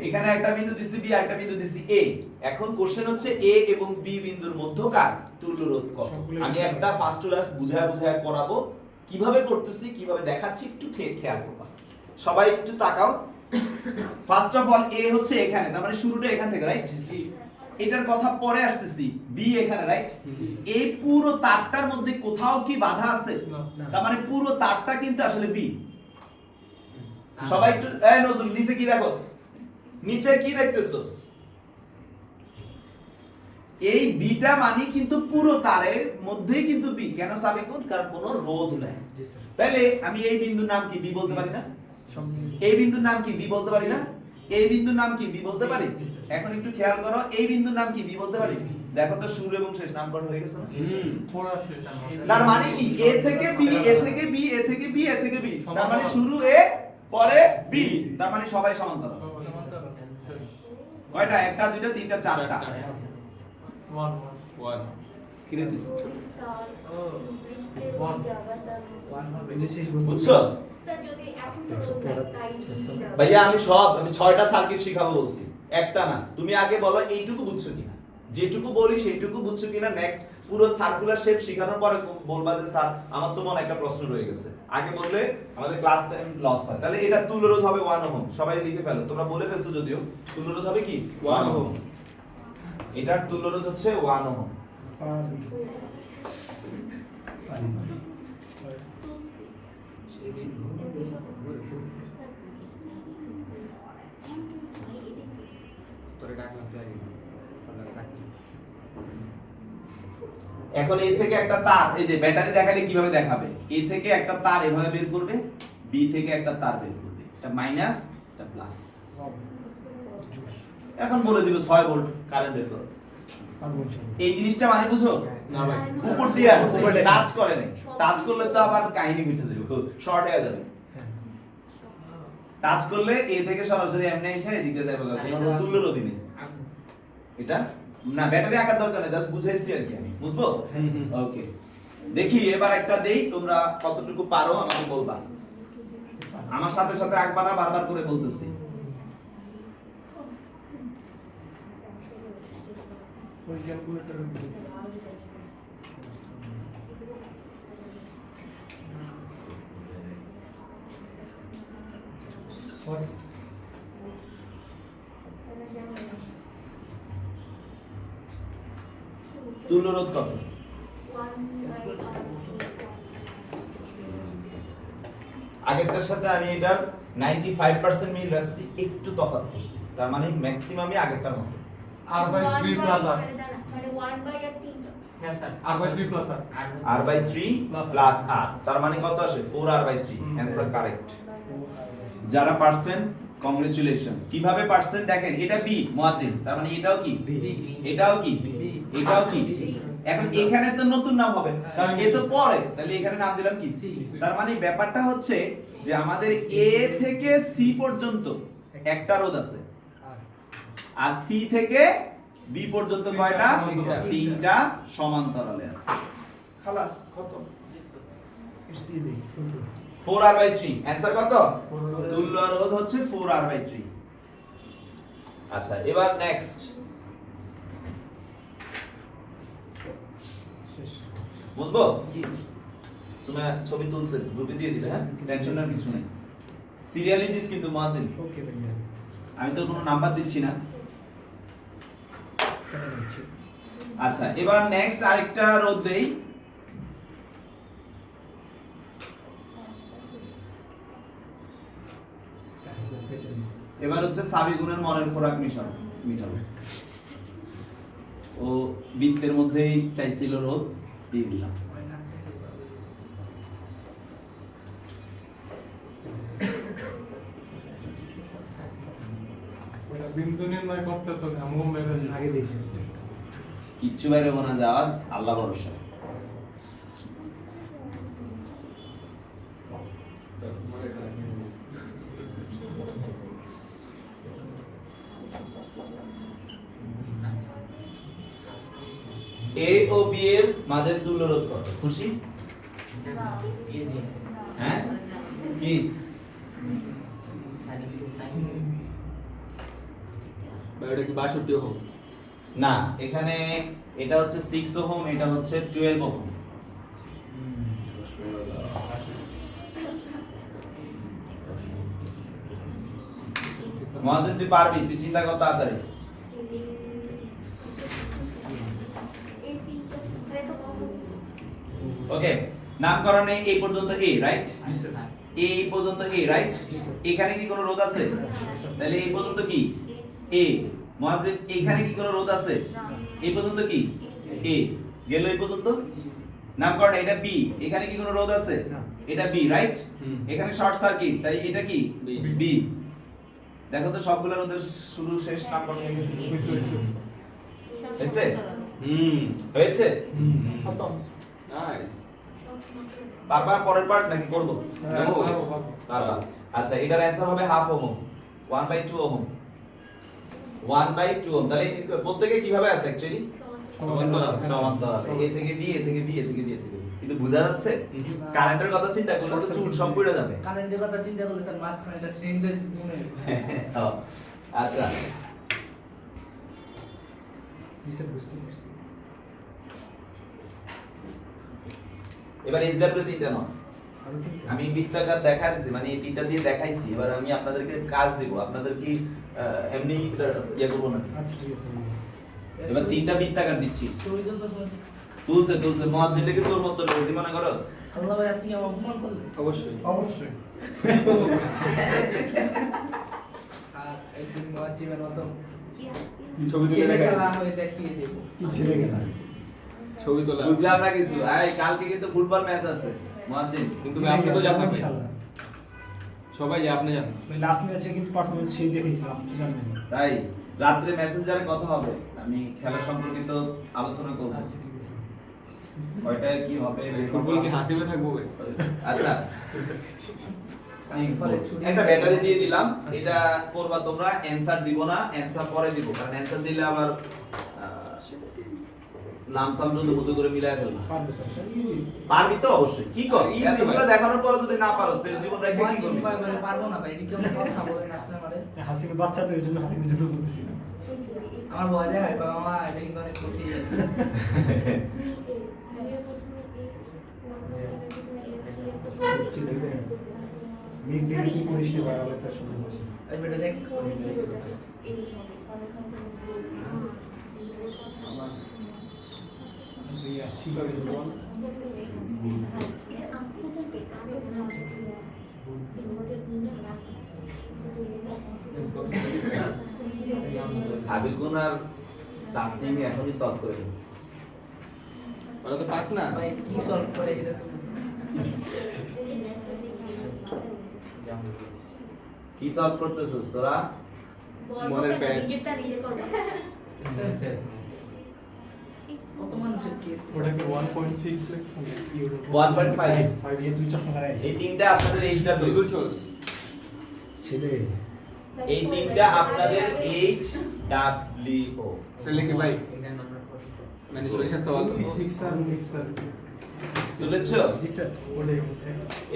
এখানে একটা বিন্দু দিছি বি, একটা বিন্দু দিছি এ। এখন কোশ্চেন হচ্ছে এ এবং বি বিন্দুর মধ্যকার তুল্যরোধ কত? আমি একটা ফার্স্ট টু লাস্ট বুঝায় বুঝায় করাবো, কিভাবে করতেছি কিভাবে দেখাচ্ছি একটু খেয়াল করবা। সবাই একটু তাকাও। ফার্স্ট অফ অল এ হচ্ছে এখানে, তার মানে শুরুটা এখান থেকে, রাইট? এটার কথা পরে আসতেছি। বি এখানে, রাইট? এই পুরো তারটার মধ্যে কোথাও কি বাধা আছে? তার মানে পুরো তারটা কিন্তু আসলে বি। সবাই একটু এই নজরুল নিচে কি দেখোস? নিচে কি দেখতেছস? এই বিটা মানে কিন্তু পুরো তারের মধ্যেই কিন্তু বি। কেন সাবিকুন? কারণ কোনো রোধ নাই। জি স্যার তাইলে আমি এই বিন্দুর নাম কি বি বলতে পারি না? সম্মিলিত এই বিন্দুর নাম কি বি বলতে পারি না? এই বিন্দুর নাম কি বি বলতে পারি? জি, স্যার। এখন একটু খেয়াল করো, এই বিন্দুর নাম কি বি বলতে পারি? দেখো তো শুরু এবং শেষ নামকরণ হয়ে গেছে না? পড়া শেষ আমার। তার মানে কি এ থেকে বি, এ থেকে বি, এ থেকে বি, এ থেকে বি। তার মানে শুরু এ পরে বি। তার মানে সবাই সমান্তরাল। সমান্তরাল। শেষ। কয়টা? একটা, দুইটা, তিনটা, চারটা। 1 ওয়ান কিনে তুই ও 1 হবে। এই যে শেষ বন্ধু বুঝছো? স্যার যদি আস্তে এখন আস্তে তো পড়া তাই চেষ্টা করো। ভাইয়া আমি 6টা সার্কিট শিখাবো বলছি, একটা না। তুমি আগে বলো এইটুকু বুঝছো কিনা, যেটুকু বলি সেইটুকু বুঝছো কিনা। নেক্সট পুরো সার্কুলার শেপ শেখানোর পরে বলবা যে স্যার আমার তো মনে একটা প্রশ্ন রয়ে গেছে। আগে বললে আমাদের ক্লাস টাইম লস হয়। তাহলে এটা তুল্যরোধ হবে 1 ওহম। সবাই লিখে ফেলো, তোমরা বলে ফেলছো যদিও। তুল্যরোধ হবে কি 1 ওহম। এটার তুল্যরোধ হচ্ছে 1 ওহম। পারি পারি তোরে ডাকলাম তুই আগে তোরা থাকবি এখন এ থেকে একটা তার, এই যে ব্যাটারি দেখালে কিভাবে দেখাবে? এ থেকে একটা তার এভাবে বের করবে, বি থেকে একটা তার বের করবে। এটা মাইনাস, এটা প্লাস। এখন বলে দিব 6 ভোল্ট কারেন্ট বের করো। পারবো ইনশাআল্লাহ। এই জিনিসটা মানে বুঝো? না ভাই উপর দিয়ে আসছে, টাচ করে নাই। টাচ করলে তো আবার কাহিনী মিটে যাবে, শর্ট হয়ে যাবে। হ্যাঁ টাচ করলে এ থেকে সরাসরি এমনি এসে এদিকে যাবে, কোনো তুল্যরোধই নেই। এটা না, ব্যাটারি আঁকার দরকার নেই, জাস্ট বুঝাইছি আর কি আমি। বুঝবো? ওকে, দেখি এবার একটা দেই, তোমরা কতটুকু পারো আমাকে বলবা। আমার সাথে সাথে আঁকবা না, বারবার করে বলতেছি। ওই ক্যালকুলেটর সরি তুল্যরোধ কত? আগেরটার সাথে আমি এটার 95% মিল রাখছি, একটু তফাৎ করছি। তার মানে ম্যাক্সিমামই আগেরটার মতো। R/3 প্লাস আর মানে 1/3 হ্যাঁ স্যার R/3 প্লাস আর R/3 প্লাস R, তার মানে কত আসে? 4R/3। Answer correct. যারা পারছেন কংগ্রাচুলেশনস। কিভাবে পারছেন দেখেন, এটা বি মুয়াজ্জিন, তার মানে এটাও কি? এটাও কি? এটাও কি? এখন এখানে তো নতুন নাম হবে, কারণ এ তো পরে, তাহলে এখানে নাম দিলাম কি? সি। তার মানে ব্যাপারটা হচ্ছে যে আমাদের এ থেকে সি পর্যন্ত একটা রোধ আছে, আর সি থেকে বি পর্যন্ত কয়টা? তিনটা সমান্তরালে আছে। খালাস, খতম। It's easy simple 4R/3। Answer কত? তুল্য রোধ হচ্ছে 4R/3। আচ্ছা, এবার নেক্সট শেষ বুঝবো? তুমি ছবি তুলছেন, গ্রুপে দিয়ে দিলে, হ্যাঁ? টেনশন নেই, কিছু নেই। সিরিয়ালি দিস কিন্তু মুয়াজ্জিন। ওকে ভাইয়া আমি তো কোনো নাম্বার দিচ্ছি না। কেন হচ্ছে আচ্ছা, এবার নেক্সট আরেকটা রোধ দেই। এবার হচ্ছে সাবিগুনের মনের খোরাক মিটাবো। ও বৃত্তের মধ্যেই চাইছিল রোধ, দিয়ে দিলাম। ওটা বিন্দু নির্ণয় করতে তো ঘামঘুম বের হয়ে যায়। আগে দেখি কিচ্ছু বাইরে না যাওয়ার, আল্লাহ ভরসা। এ ও বি এর মাঝের তুল্যরোধ কত? খুশি? হ্যাঁ কি? ভাই ওটা কি 62 হোক? না, এখানে এটা হচ্ছে 6 ওহম, এটা হচ্ছে 12 ওহম। মুয়াজ্জিন তুই পারবি, তুই চিন্তা কর তাড়াতাড়ি। এই তিনটা সূত্রে তো কত? ওকে, নামকরণে এই পর্যন্ত এ, রাইট? জি স্যার এই পর্যন্ত এ, রাইট? এখানে কি কোনো রোধ আছে? তাহলে এই পর্যন্ত কি এ। মুয়াজ্জিন, এখানে কি কোনো রোধ আছে? এই পর্যন্ত কি এ। গেল এই পর্যন্ত। নামকরণ এটা বি, এখানে কি কোনো রোধ আছে? না। এটা বি, রাইট? হুম। এখানে শর্ট সার্কিট, তাই এটা কি B বি। দেখো তো সবগুলো রোধের শুরু শেষ নামকরণ হয়ে গেছে। হয়েছে, হয়েছে। হয়েছে? হয়েছে? খতম। নাইস বারবার পরের পার্ট নাকি করব? হ্যাঁ, পারবো। বারবার। আচ্ছা, এটার অ্যানসার হবে হাফ ওহম, 1/2 ওহম, 1/2 ওহম। তাহলে প্রত্যেকে কিভাবে আছে অ্যাকচুয়ালি? সমান্তরাল। সমান্তরাল। এ থেকে বি, এ থেকে বি, এ থেকে বি, এ থেকে বি। কিন্তু বোঝা যাচ্ছে? কারেন্টের কথা চিন্তা করলে তো চুল সব পড়ে যাবে। কারেন্টের কথা চিন্তা করলে স্যার মাঝখানে একটা শ্রেণীতে গুণে ও, আচ্ছা, রিসেট বুঝতে পারছি। এবার SW তিনটা নাও। আরো তিনটা? আমি বৃত্তাকার দেখা দিছি, মানে এই তিনটা দিয়ে দেখাইছি। এবার আমি আপনাদেরকে কাজ দেব, আপনাদের কি এমনি ইয়ে করবো না? আচ্ছা ঠিক আছে। এবার তিনটা বৃত্তাকার দিচ্ছি। সুবিধা তো তুলছে মুয়াজ্জিন কি তোর মত রোজি মনে করস? আল্লাহ ভাই আপনি আমার অপমান করলেন। অবশ্যই অবশ্যই। আর একদিন মহাজীবন মতো ছবি তুলে ছেলে দেখাই খেলা হয়ে দেখিয়ে দেবো। কি ছেলে কেনা? ছবি তোলা বুঝলাম না কিছু। এই কালকে কিন্তু ফুটবল ম্যাচ আছে মুয়াজ্জিন। কিন্তু ভাই আপনি তো জানেন ইনশাআল্লাহ। সবাই যে আপনি জানেন ওই লাস্ট ম্যাচে কিন্তু পারফরম্যান্স সেই দেখেছিলাম, আপনি তো জানেন। তাই রাত্রে মেসেঞ্জারে কথা হবে, আমি খেলা সম্পর্কিত আলোচনা করব। আচ্ছা ঠিক আছে। কয়টায় কি হবে? ফুটবল কি হাসিবে থাকবো ভাই আচ্ছা, তারপরে ছুটি একটা ব্যাটারি দিয়ে দিলাম, এটা করবা তোমরা। অ্যানসার দিব না, অ্যানসার পরে দিব, কারণ অ্যানসার দিলে আবার নাম সামনে মতো করে মিলায় ফেলবা। পারবে স্যার, ইজি। পারবি তো অবশ্যই। কি কর Easy এতগুলো ভাই। দেখানোর পরে যদি না পারোস তাহলে জীবন রেখে কি মহাজীবন করবি? ভাই বলে পারবো না ভাই, এদিকে অন্য কথা বলেন আপনি আমারে। হাসিমের বাচ্চা তো এর জন্য হাসিমের জন্য বলতেছি না। আমার ভয় দেখায় বাবা মা এটা কিন্তু অনেক কঠিন। ঠিক আছে। মিড দিয়ে কি করিস রে ভাই, আবার তার শুনে বসে। এই বেটা দেখ রিয়া শিকারে বল। সাবিকুন আর তাসনিম এখনই সলভ করে দিস। ওরা তো পাক না ভাই কি সলভ করে এটা তো কি সলভ করতেছিস তোরা? মনের ব্যাচ। কত মানুষের কেস ওটাকে 1.6 লেখছেন। 1.5 5 দিয়ে তুই চশমা লাগাই। এই তিনটা আপনাদের ছবি HW, তুলছোস ছেলে এই তিনটা আপনাদের HWO। তাহলে কি ভাই মানে শরীর স্বাস্থ্য ভালো মিক্সার তুলেছো? জি স্যার। ওটাই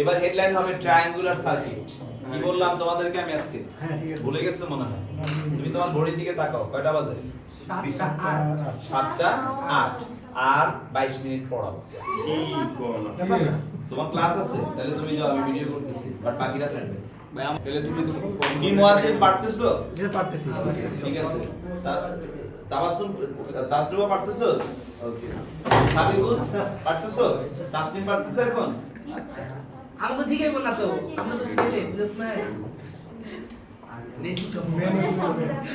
এবার হেডলাইন হবে ট্রায়াঙ্গুলার সার্কিট। কি বললাম তোমাদেরকে আমি আজকে? হ্যাঁ ঠিক আছে। ভুলে গেছো মনে হয়। তুমি তোমার ঘড়ির দিকে তাকাও, কয়টা বাজে? 7টা 8 আর 22 মিনিট পড়াবো। ব্যাপার না। তোমার ক্লাস আছে, তাহলে তুমি যাও, আমি ভিডিও করতেছি, বাট বাকিরা থাকবে। ভাই আমার তাহলে তুমি তো কি মুয়াজ্জিন পারতেছো? যেটা পারতেছি বুঝতেছি। ঠিক আছে। তাবাসসুম তাসনুবা পারতেছো? ওকে। সাবিকুন পারতেছো? তাসনিম পারতেছে এখন? আচ্ছা। আমি তো ঠিকই বল না তো, আমরা তো ছেলে বুঝছ না বেশি তো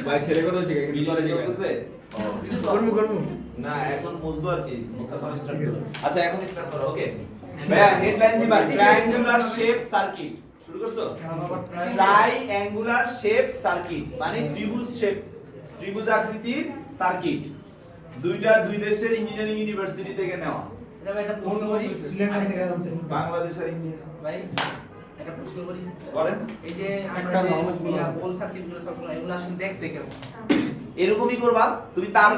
ভাই ছেলে কথা হচ্ছে কিন্তু ভিডিও তোরা চলতেছে? ও। করবো করবো। না এখন মুছবো আর কি, মুছাফা স্টার্ট করো। আচ্ছা এখন স্টার্ট করো। ওকে ভাইয়া, হেডলাইন দিবা ট্রায়াঙ্গুলার শেপ সার্কিট। শুরু করছো? ট্রায়াঙ্গুলার শেপ সার্কিট মানে ত্রিভুজ শেপ, ত্রিভুজ আকৃতির সার্কিট। দুইটা দুই দেশের ইঞ্জিনিয়ারিং ইউনিভার্সিটি থেকে নেওয়া, এটা একটা প্রশ্ন করি শ্রীলঙ্কা থেকে আনছে। বাংলাদেশ আর ইন্ডিয়া। ভাই একটা প্রশ্ন করি, করেন। এই যে একটা আমরা নরমাল যে গোল সার্কিট গুলো সব এগুলো আসলে দেখতে কেমন? এরকমই করবা, তুমি তার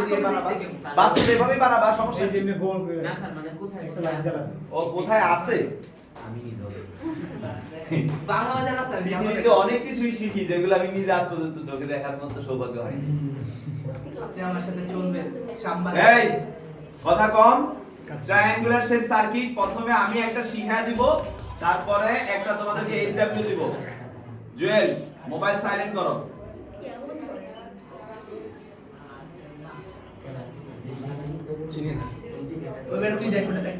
দিয়ে বানাবা, বাস্তবে এভাবেই বানাবা, সমস্যা এই যে নেই। এমনি গোল করে না স্যার মানে কোথায় একটা লাইন জ্বালাবে। ও কোথায় আছে আমি নিজে বাংলা বাজার আছে পৃথিবীতে অনেক কিছুই শিখি যেগুলো আমি নিজে আজ পর্যন্ত চোখে দেখার মতো সৌভাগ্য হয়নি। আপনি আমার সাথে চলবেন সাম্বা এই কথা কম। ট্রায়াঙ্গুলার শেপ সার্কিট, প্রথমে আমি একটা শিখা দিব, তারপরে একটা তোমাদেরকে এইচডব্লিউ দিব। জুয়েল মোবাইল সাইলেন্ট করো। চিনি না ওই বেটা তুই দেখ ওটা দেখ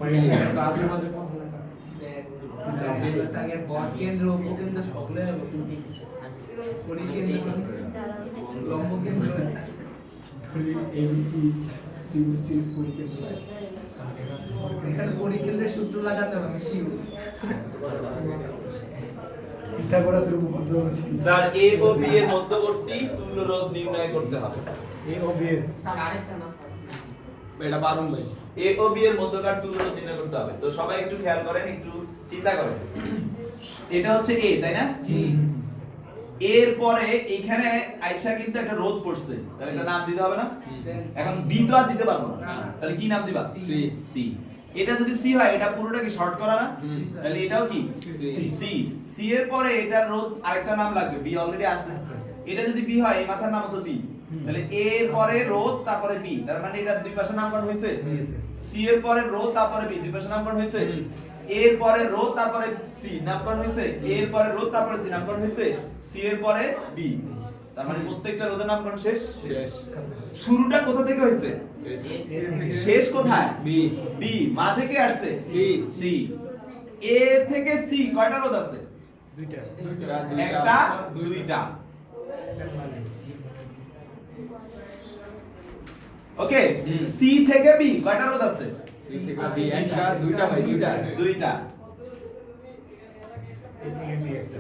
মাঝে মাঝে কথা হয় না। আগের বট কেন্দ্র উপকেন্দ্র সকলে পরিকেন্দ্র লম্ব কেন্দ্র ধরি এবিসি টিউসডে পরিকেন্দ্র সাইজ এখানে পরিকেন্দ্রের সূত্র লাগাতে হবে আমি শিওর পিথাগোরাসের উপপাদ্য আছে স্যার এ ও বি এর মধ্যবর্তী তুল্যরোধ নির্ণয় করতে হবে। এ ও বি এর স্যার আরেকটা না এটা বারণ ভাই এ ও বি এর মধ্যকার তুল্যরোধ নির্ণয় করতে হবে। তো সবাই একটু খেয়াল করেন, একটু চিন্তা করেন। এটা হচ্ছে এ, তাই না? জি এর পরে এখানে আয়শা কিন্তু একটা রোধ পড়ছে, তাহলে এটা নাম দিতে হবে না? এখন বি তো আর দিতে পারবো না, না, না। তাহলে কি নাম দিবা? সি। সি। এটা যদি সি হয়, এটা পুরোটা কি শর্ট করা না? হুম। তাহলে এটাও কি সি। সি। সি এর পরে এটার রোধ আরেকটা নাম লাগবে, বি অলরেডি আছে। এটা যদি বি হয়, এই মাথার নাম তো বি, তাহলে এ এর পরে রোধ তারপরে বি, তার মানে এটা দুই পাশে নামকরণ হয়েছে। সি এর পরে রোধ তারপরে বি, দুই পাশে নামকরণ হয়েছে। এর পরে রোধ তারপরে সি নামকরণ হয়েছে, এর পরে রোধ তারপরে সি নামকরণ হয়েছে, সি এর পরে বি, তার মানে প্রত্যেকটা রোধের নামকরণ শেষ। শুরুটা কোথা থেকে হয়েছে? শেষ কোথায়? B B. মাঝে কে আসছে? সি। সি। এ থেকে সি কয়টা রোধ আছে? দুইটা একটা, দুইটা। ওকে, সি থেকে বি কয়টা রোধ আছে? সি থেকে বি একটা দুইটা ভাই দুইটা দুইটা। এ থেকে বি একটা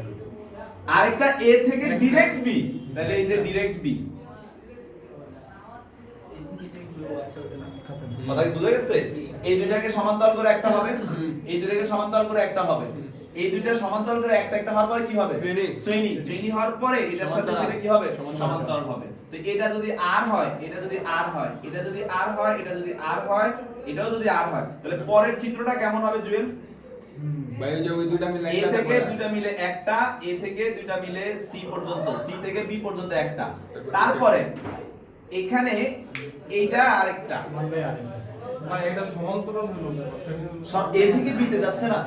আরেকটা এ থেকে ডিরেক্ট বি, তাহলে এই যে ডিরেক্ট বি। খতম কথা কি বুঝা গেছে? এই দুইটাকে সমান্তরাল করে একটা হবে, এই দুইটাকে সমান্তরাল করে একটা হবে, এই দুইটা সমান্তরাল করে একটা একটা হওয়ার পরে কি হবে? শ্রেণী। শ্রেণী। শ্রেণী হওয়ার পরে এটার সাথে সমান্তরাল। সেটা কি হবে? সমান্তরাল। সমান্তরাল হবে। তো এটা যদি আর হয়, এটা যদি আর হয়, এটা যদি আর হয়, এটা যদি আর হয়, এটাও যদি আর হয়, তাহলে পরের চিত্রটা কেমন হবে জুয়েল? ভাই ওই যে ওই দুইটা মিলে এ একটা থেকে তারপরে- দুইটা মিলে একটা, এ থেকে দুইটা মিলে সি পর্যন্ত, সি থেকে বি পর্যন্ত একটা, তারপরে এখানে এইটা আরেকটা, ওয়ান বাই আর স্যার ভাই এটা সমান্তরাল হলো না সব এ থেকে বি তে যাচ্ছে না।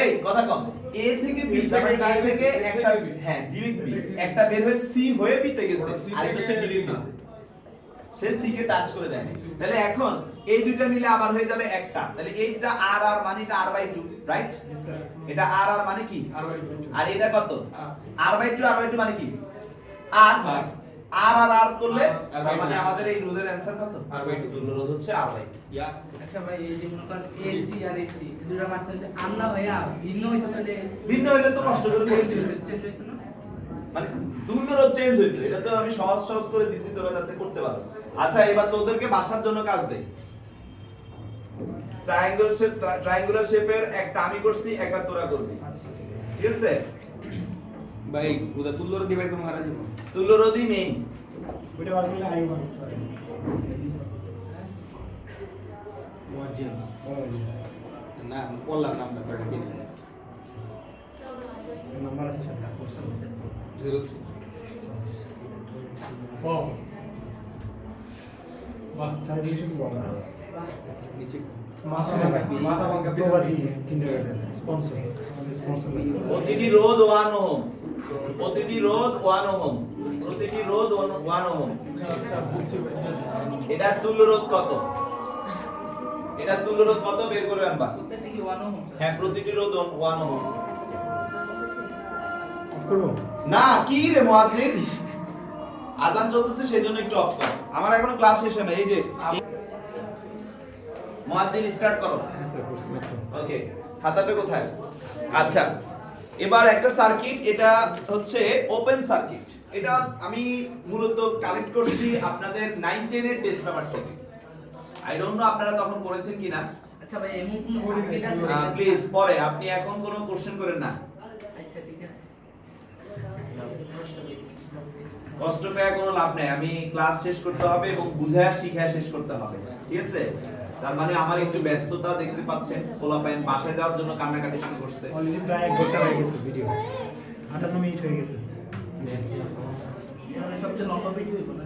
এই কথা কম, এ থেকে বি তার মানে এ থেকে একটা, হ্যাঁ ডিরেক্ট বি একটা বের হয়ে সি হয়ে বি তে গেছে, আর এটা হচ্ছে ডিরেক্ট গেছে, সে সি কে টাচ করে দেয়। তাহলে এখন এই দুইটা মিলে আবার হয়ে যাবে একটা, তাহলে এইটা আর আর মানে এটা r/2, রাইট? এটা আর আর মানে কি? আর এটা কত? r/2 মানে কি? আর আর আর আর করলে তার মানে আমাদের এই রোধের অ্যানসার কত? r/2 তুল্য রোধ হচ্ছে r/2। ইয়া আচ্ছা ভাই এই যে মনে করেন এসি আর এসি দুটোর মাঝখানে যে আন্না হইয়া ভিন্ন হইতো তাহলে ভিন্ন হইলে তো কষ্ট করে চেঞ্জ করতে হইতো চেঞ্জ হইতো না মানে তুল্য রোধ চেঞ্জ হইতো, এটা তো আমি সহজ সহজ করে দিছি, তোরা যাতে করতে পারোস। আচ্ছা এবার তোদেরকে বাসার জন্য কাজ দেই। ট্রায়াঙ্গুলার শেপের একটা আমি করছি, একটা তোরা করবি, ঠিক আছে? ভাই ওটা তুল্যর দিবার কোনো হারা যাব তুল্য রোধই মেইন। ওইটা বার করলে আই ওয়ান না বললাম না আমরা তোটা কি নাম্বার আছে সাথে 03 ও বাহ চারিদিকে শুধু বলা নিচে মাথা ভাঙা প্রবাদী কিন্ডারগার্টেন স্পন্সর আমাদের স্পন্সর প্রতিটি রোধ 1 ওহম, প্রতিটি রোধ 1 ওহম, প্রতিটি রোধ 1 ওহম। আচ্ছা বুঝছি ভাই এটা তুল্য রোধ কত? এটা তুল্য রোধ কত বের করে আনবা? প্রত্যেকটা কি ওয়ান ওহম স্যার হ্যাঁ প্রতিটি রোধ 1 ওহম। অফ করব না কি রে মুয়াজ্জিন, আজান চলতেছে সেজন্য একটু অফ কর, আমার এখনো ক্লাস শেষ হয় না। এই যে মুয়াজ্জিন স্টার্ট করো। হ্যাঁ স্যার করছি মাত্র ওকে, খাতাটা কোথায়? আচ্ছা এবার একটা সার্কিট, এটা হচ্ছে ওপেন সার্কিট। এটা আমি মূলত কালেক্ট করছি আপনাদের 9 10 এর টেস্ট পেপার থেকে। আই ডোন্ট নো আপনারা তখন করেছেন কিনা। আচ্ছা ভাই এমন কোন সার্কিট আছে প্লিজ পরে আপনি এখন কোনো কোশ্চেন করেন না, আচ্ছা ঠিক আছে কষ্ট পেয়ে কোনো লাভ নাই। আমি ক্লাস শেষ করতে হবে এবং বুঝায়া শিখায়া শেষ করতে হবে, ঠিক আছে? তার মানে আমার একটু ব্যস্ততা দেখতে পাচ্ছেন, পোলাপাইন বাসায় যাওয়ার জন্য কান্নাকাটি শুরু করছে। অলরেডি প্রায় 1 ঘন্টা হয়ে গেছে ভিডিও 58 মিনিট হয়ে গেছে মানে সবচেয়ে লম্বা ভিডিও হইব না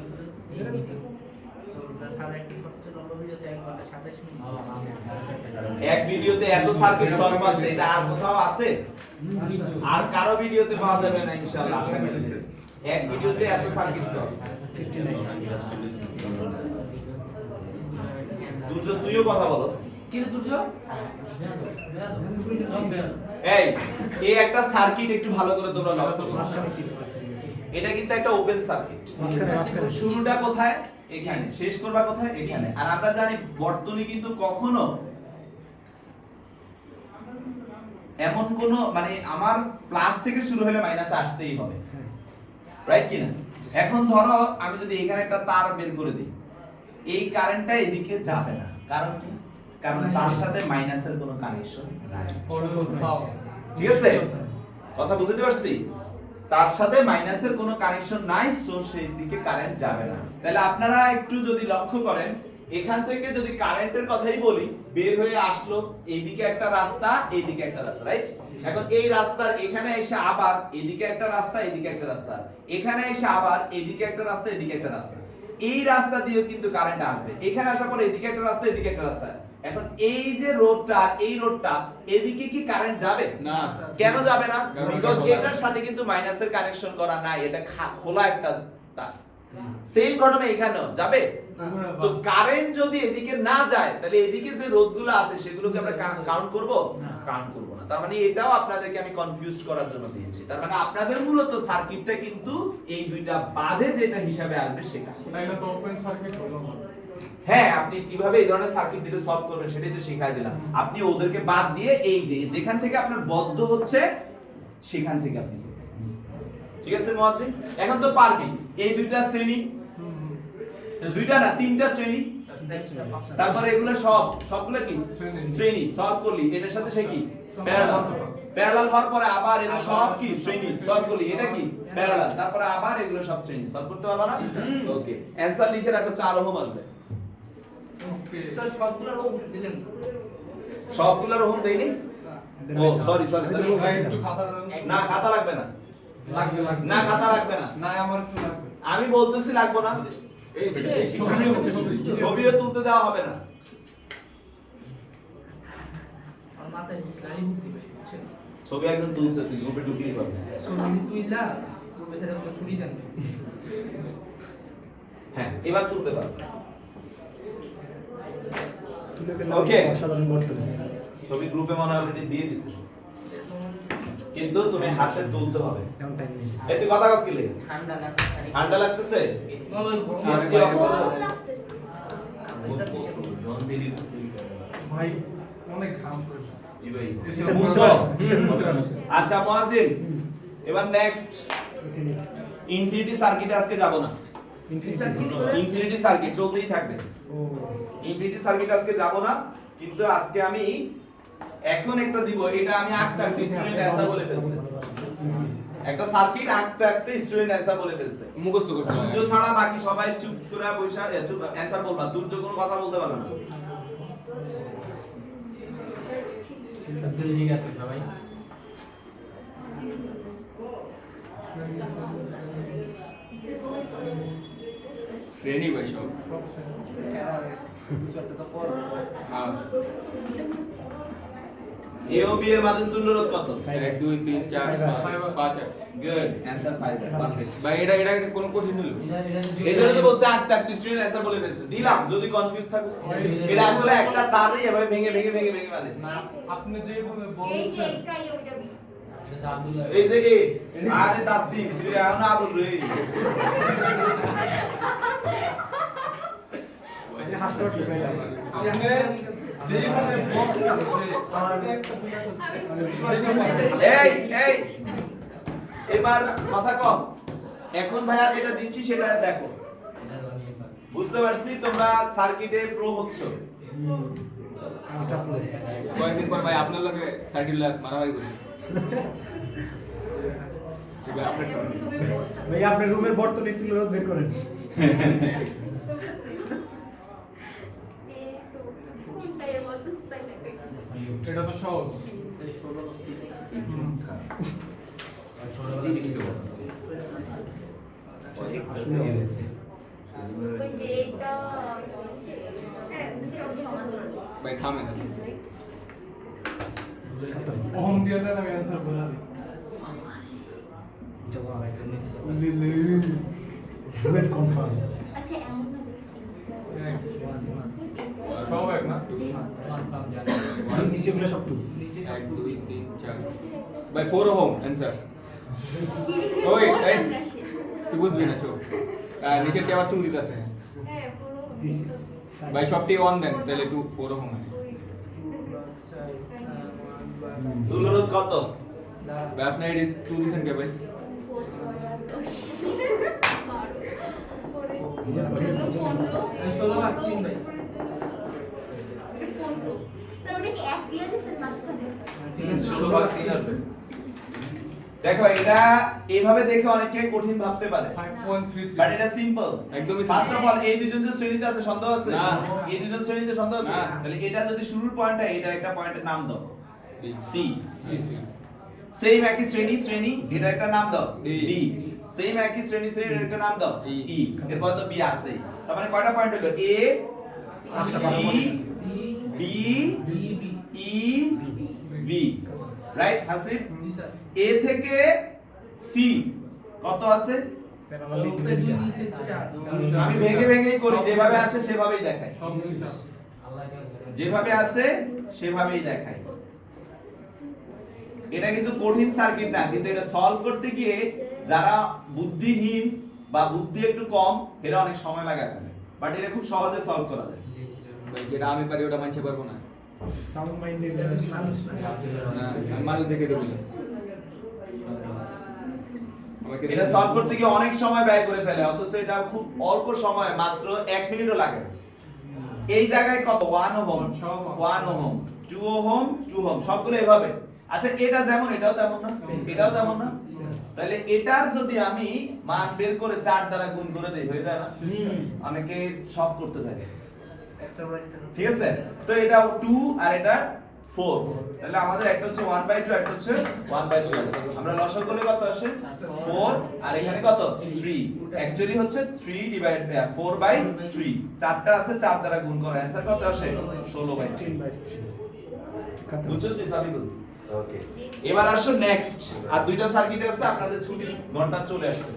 স্যার একটা সবচেয়ে লম্বা ভিডিও আছে 1 ঘন্টা 27 মিনিট এক ভিডিওতে এত সার্কিট সলভ আছে, এটা আর কোথাও আছে? আর কারো ভিডিওতে পাওয়া যাবে না ইনশাআল্লাহ, আশা করি। এক ভিডিওতে এত সার্কিট সলভ। 59 তুইও কথা বলস। কি রে তুর্য এই একটা সার্কিট একটু ভালো করে তোমরা লক্ষ্য করো। মাঝখানে কি আচ্ছা ঠিক আছে এটা কিন্তু একটা ওপেন সার্কিট। মাঝখানে শুরুটা কোথায়? এখানে। শেষ করবা কোথায়? এখানে। আর আমরা জানি বর্তনী কিন্তু কখনো এমন কোন মানে আমার প্লাস থেকে শুরু হলে মাইনাসে আসতেই হবে, রাইট কি না? এখন ধরো আমি যদি এখানে একটা তার বের করে দিই, এই কারেন্টটা এদিকে যাবে না, কারণ কি? কারণ তার সাথে মাইনাসের কোনো কানেকশন নাই। ঠিক আছে, কথা বুঝতে পারছি? তার সাথে মাইনাসের কোনো কানেকশন নাই, সো সেই দিকে কারেন্ট যাবে না। তাহলে আপনারা একটু যদি লক্ষ্য করেন, এখান থেকে যদি কারেন্টের কথাই বলি, বের হয়ে আসলো এইদিকে একটা রাস্তা, এইদিকে একটা রাস্তা, রাইট? এখন এই রাস্তার এখানে এসে আবার এদিকে একটা রাস্তা, এদিকে একটা রাস্তা, এখানে এসে আবার এদিকে একটা রাস্তা, এদিকে একটা রাস্তা, এই রাস্তা দিয়ে কিন্তু কারেন্ট আসবে। এখানে আসার পর এদিকে একটা রাস্তা, এদিকে একটা রাস্তা। এখন এই যে রোডটা, এই রোডটা এদিকে কি কারেন্ট যাবে না? কেন যাবে না? বিকজ এটার সাথে কিন্তু মাইনাসের কানেকশন করা নাই, এটা খোলা একটা তার। সেম ঘটনা এখানেও যাবে। তো কারেন্ট যদি এদিকে না যায়, তাহলে এদিকে যে রোধগুলো আছে সেগুলোকে আমরা কাউন্ট করব? কাউন্ট করব না। তার মানে এটাও আপনাদেরকে আমি কনফিউজ করার জন্য দিয়েছি। তার মানে আপনাদের মূলত সার্কিটটা কিন্তু এই দুইটা বাদে যেটা হিসাবে আসবে সেটা। তাইলে তো ওপেন সার্কিট হলো না। হ্যাঁ, আপনি কিভাবে এই ধরনের সার্কিট দিলে সলভ করবেন সেটাই তো শিখাই দিলাম। আপনি ওদেরকে বাদ দিয়ে এই যে যেখান থেকে আপনার বদ্ধ হচ্ছে সেখান থেকে আপনি করবেন। ঠিক আছে মুয়াজ্জিন? এখন তো পারবি। এই দুইটা শ্রেণী, দুইটা না তিনটা শ্রেণী, তারপরে এগুলো সবগুলো কি শ্রেণী সলভ করলি, এটার সাথে সে কি প্যারালাল, প্যারালাল হওয়ার পরে আবার এটা সব কি শ্রেণী সলভ করলি, এটা কি প্যারালাল, তারপরে আবার এগুলো সব শ্রেণী সলভ করতে পারবা না? ওকে, অ্যানসার লিখে রাখো 4 ওহম আসবে। স্যার সবগুলো লোক দিলেন সবগুলোর ওহম দেইনি? ও সরি সরি, ভাই একটু খাতা দেন। না খাতা লাগবে না, লাগবে লাগবে। না খাতা লাগবে না, না আমার একটু লাগবে। আমি বলতেছি লাগবে না, ছবিও তুলতে দেওয়া হবে না। আমার মাথায় গাড়ি মুক্তি পেয়েছে ছবি একদম তুলছে, তুই গ্রুপে ঢুকলেই পাবে। সোনালি তুইলা ও বেচারা তো ছুরি দেন হ্যাঁ, এবার তুলতে পারবে। তুলে পেলে Okay. অসাধারণ বর্তনী ছবি গ্রুপে মনে হয় অলরেডি দিয়ে দিছে, কিন্তু তুমি হাতে তুলতে হবে। এখন টাইম নেই এই তুই কথা কাজ কি লেগে ঠান্ডা লাগছে স্যার। ঠান্ডা লাগতেছে? বাবা গরম এসি অফ করো। গরম লাগতেছে। ভাই অনেক ঘাম পড়েছে। নিচে বুঝতে পারো নিচে বুঝতে পারো আচ্ছা মুয়াজ্জিন, এবার নেক্সট ওকে নেক্সট ইনফিনিটি সার্কিটে আজকে যাব না। ইনফিনিটি ইনফিনিটি সার্কিট চলতেই থাকবে। ও ইনফিনিটি সার্কিট আজকে যাব না, কিন্তু আজকে আমি এখন একটা দিব, এটা আমি আঁকতে আঁকতে স্টুডেন্ট অ্যানসার বলে ফেলছে। একটা সার্কিট আঁকতে আঁকতে স্টুডেন্ট অ্যানসার বলে ফেলছে, মুখস্থ করতে হয়। সূর্য ছাড়া বাকি সবাই চুপ করে বসে চুপ অ্যানসার বলবা, সূর্য কোনো কথা বলতে পারবে না। ঠিক আছে সবাই। শ্রেণী ভাই সব। কিছু একটা তো পর হ্যাঁ। এ ও বি এর মাঝের তুল্য রোধ কত? 1 2 3 4 5 8। Good, answer 5 perfect. ভাই এটা কোন কঠিন হলো? এজন্য তো বলছে আঁকতে আঁকতে স্টুডেন্ট অ্যানসার বলে ফেলছে, দিলাম যদি কনফিউজ থাকো। এটা আসলে একটা তারই এভাবে ভেঙে ভেঙে ভেঙে ভেঙে বানাইছে। আপনি যেভাবে এই যে বলছেন এটাই ওইটা বি। এই যে এ আরে তাসদিক তুই এখন আবুল রে। হাসতে পারতেছে না আপনি যেভাবে বলছেন যে আমাদের একটা এই এই এবার কথা কম, এখন ভাইয়া যেটা দিচ্ছি সেটা দেখো। বুঝতে পারছি তোমরা সার্কিটে প্রো হচ্ছো। এটা পুরো কয়েকদিন পর ভাই আপনার লগে সার্কিট লাগ মারামারি করি। ভাই আপনি রুমের বর্তনী তুলে রোদ বের করেন কোনটাই বলতেছে তাই না? এটা তো সহজ। এই 16 বস্তি ওই যে এটা হ্যাঁ যদি ওকে সমান করে দাও। ভাই থামেন। ওহম দিয়ে দেন, আমি অ্যানসার বলে দিই। জবাব রুমের কনফার্ম আচ্ছা এমন না সব এক না? নিচেগুলো সব 2 নিচে 1 সব 2 3 4 by 4 ohm आंसर ওই এই তুই বুঝবি না চো নিচেরটা আবার 2 দিতেছে হ্যাঁ পুরো দিস ইজ by সবটি 1 দেন তাহলে 2 4 ohm হয় তুলরোধ কত? ভাই আপনি এডি 2 দিছেন কে ভাই ষোলো ভাগ তিন ভাই। মাঝখানে 16 ভাগ 3 আসবে। দেখো এটা এইভাবে দেখে অনেকে কঠিন ভাবতে পারে, 5.33 বাট এটা সিম্পল। একদমই ফার্স্ট অফ অল এই দুজন যে শ্রেণীতে আছে সন্দেহ আছে? না। এই দুজন শ্রেণীতে সন্দেহ আছে? না। তাহলে এটা যদি শুরুর পয়েন্ট হয়, এটা একটা পয়েন্টের নাম দাও। সি। সি সি সেম একই শ্রেণী এটা একটা নাম দাও। ডি। ডি। সেম একই শ্রেণী এর একটা নাম দাও। ই। ই। এরপর তো বি আছে। তার মানে কয়টা পয়েন্ট হলো? এ, সি, ডি, ই, বি। রাইট হাসিব? এ থেকে সি কত আছে? আমি ভেঙে ভেঙেই করি, যেভাবে আছে সেভাবেই দেখাই। সব নিচে যেভাবে আছে সেভাবেই দেখাই। এটা কিন্তু কঠিন সার্কিট না, কিন্তু এটা সলভ করতে গিয়ে যারা বুদ্ধিহীন বা বুদ্ধি একটু কম, এরা অনেক সময় লাগায় ফেলে, বাট এটা খুব সহজে সলভ করা যায়। ভাই যেটা আমি পারি ওটা মানতে পারবো না সাউন্ড মাইন্ডেড মানুষ না। না আমি মানুষ দেখে দেবো আমাকে এটা সলভ করতে গিয়ে অনেক সময় ব্যয় করে ফেলে, অথচ এটা খুব অল্প সময়, মাত্র 1 মিনিটও লাগে না। এই জায়গায় কত? 1 ওহম, 1 ওহম, 2 ওহম, 2 ওহম, সবগুলো এভাবে। আচ্ছা এটা যেমন এটাও তেমন না, এটাও তেমন না। তাহলে এটার যদি আমি মান বের করে 4 দ্বারা গুণ করে দেই, হয়ে যায় না? অনেকে সব করতে থাকে, একটা বার একটা ঠিক আছে? তো এটা 2 আর এটা 4। তাহলে আমাদের একটা হচ্ছে 1/2, একটা হচ্ছে 1/3। আমরা লসাগু করলে কত আসে? 4 আর এখানে কত? 3। অ্যাকচুয়ালি হচ্ছে 4/3। চারটা আছে, 4 দ্বারা গুণ করো, অ্যানসার কত আসে? 16/3। 16/3 বুঝছস নি সাবিকুল? ওকে, এবার আসো নেক্সট। আর দুইটা সার্কিট আছে, আপনাদের ছুটি ঘন্টা চলে আসছে।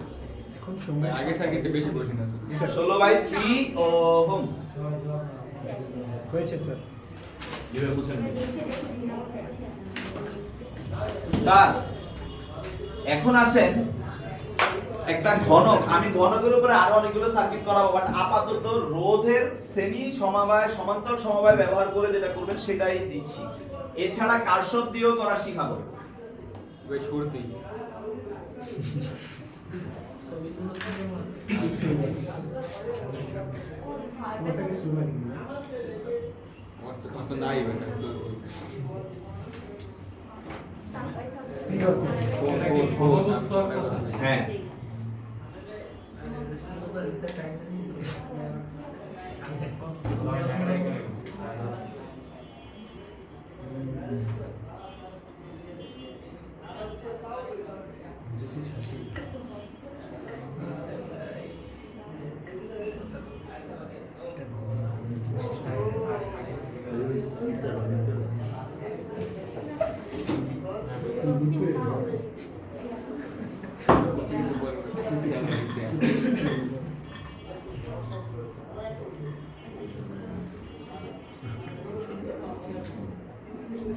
এখন সময় আগে সার্কিটে বেশি কঠিন আছে 16/3 ওহম। হয়েছে স্যার। এবার বুঝেন স্যার, এখন আসেন একটা ঘনক। আমি ঘনকের উপরে আরো অনেকগুলো সার্কিট করাবো, বাট আপাতত রোধের শ্রেণী সমবায়, সমান্তর সমবায় ব্যবহার করে যেটা করবেন সেটাই দিচ্ছি। এছাড়া কারশফ দিয়েও করা শিখাবো। ভাই শুরুতেই ছবি তুলো তো যেমন। তোমারটা কি শুরু হয়নি? আমার তো নাই ভাই স্লো অবস্থা কথা হ্যাঁ, কিছু বলবো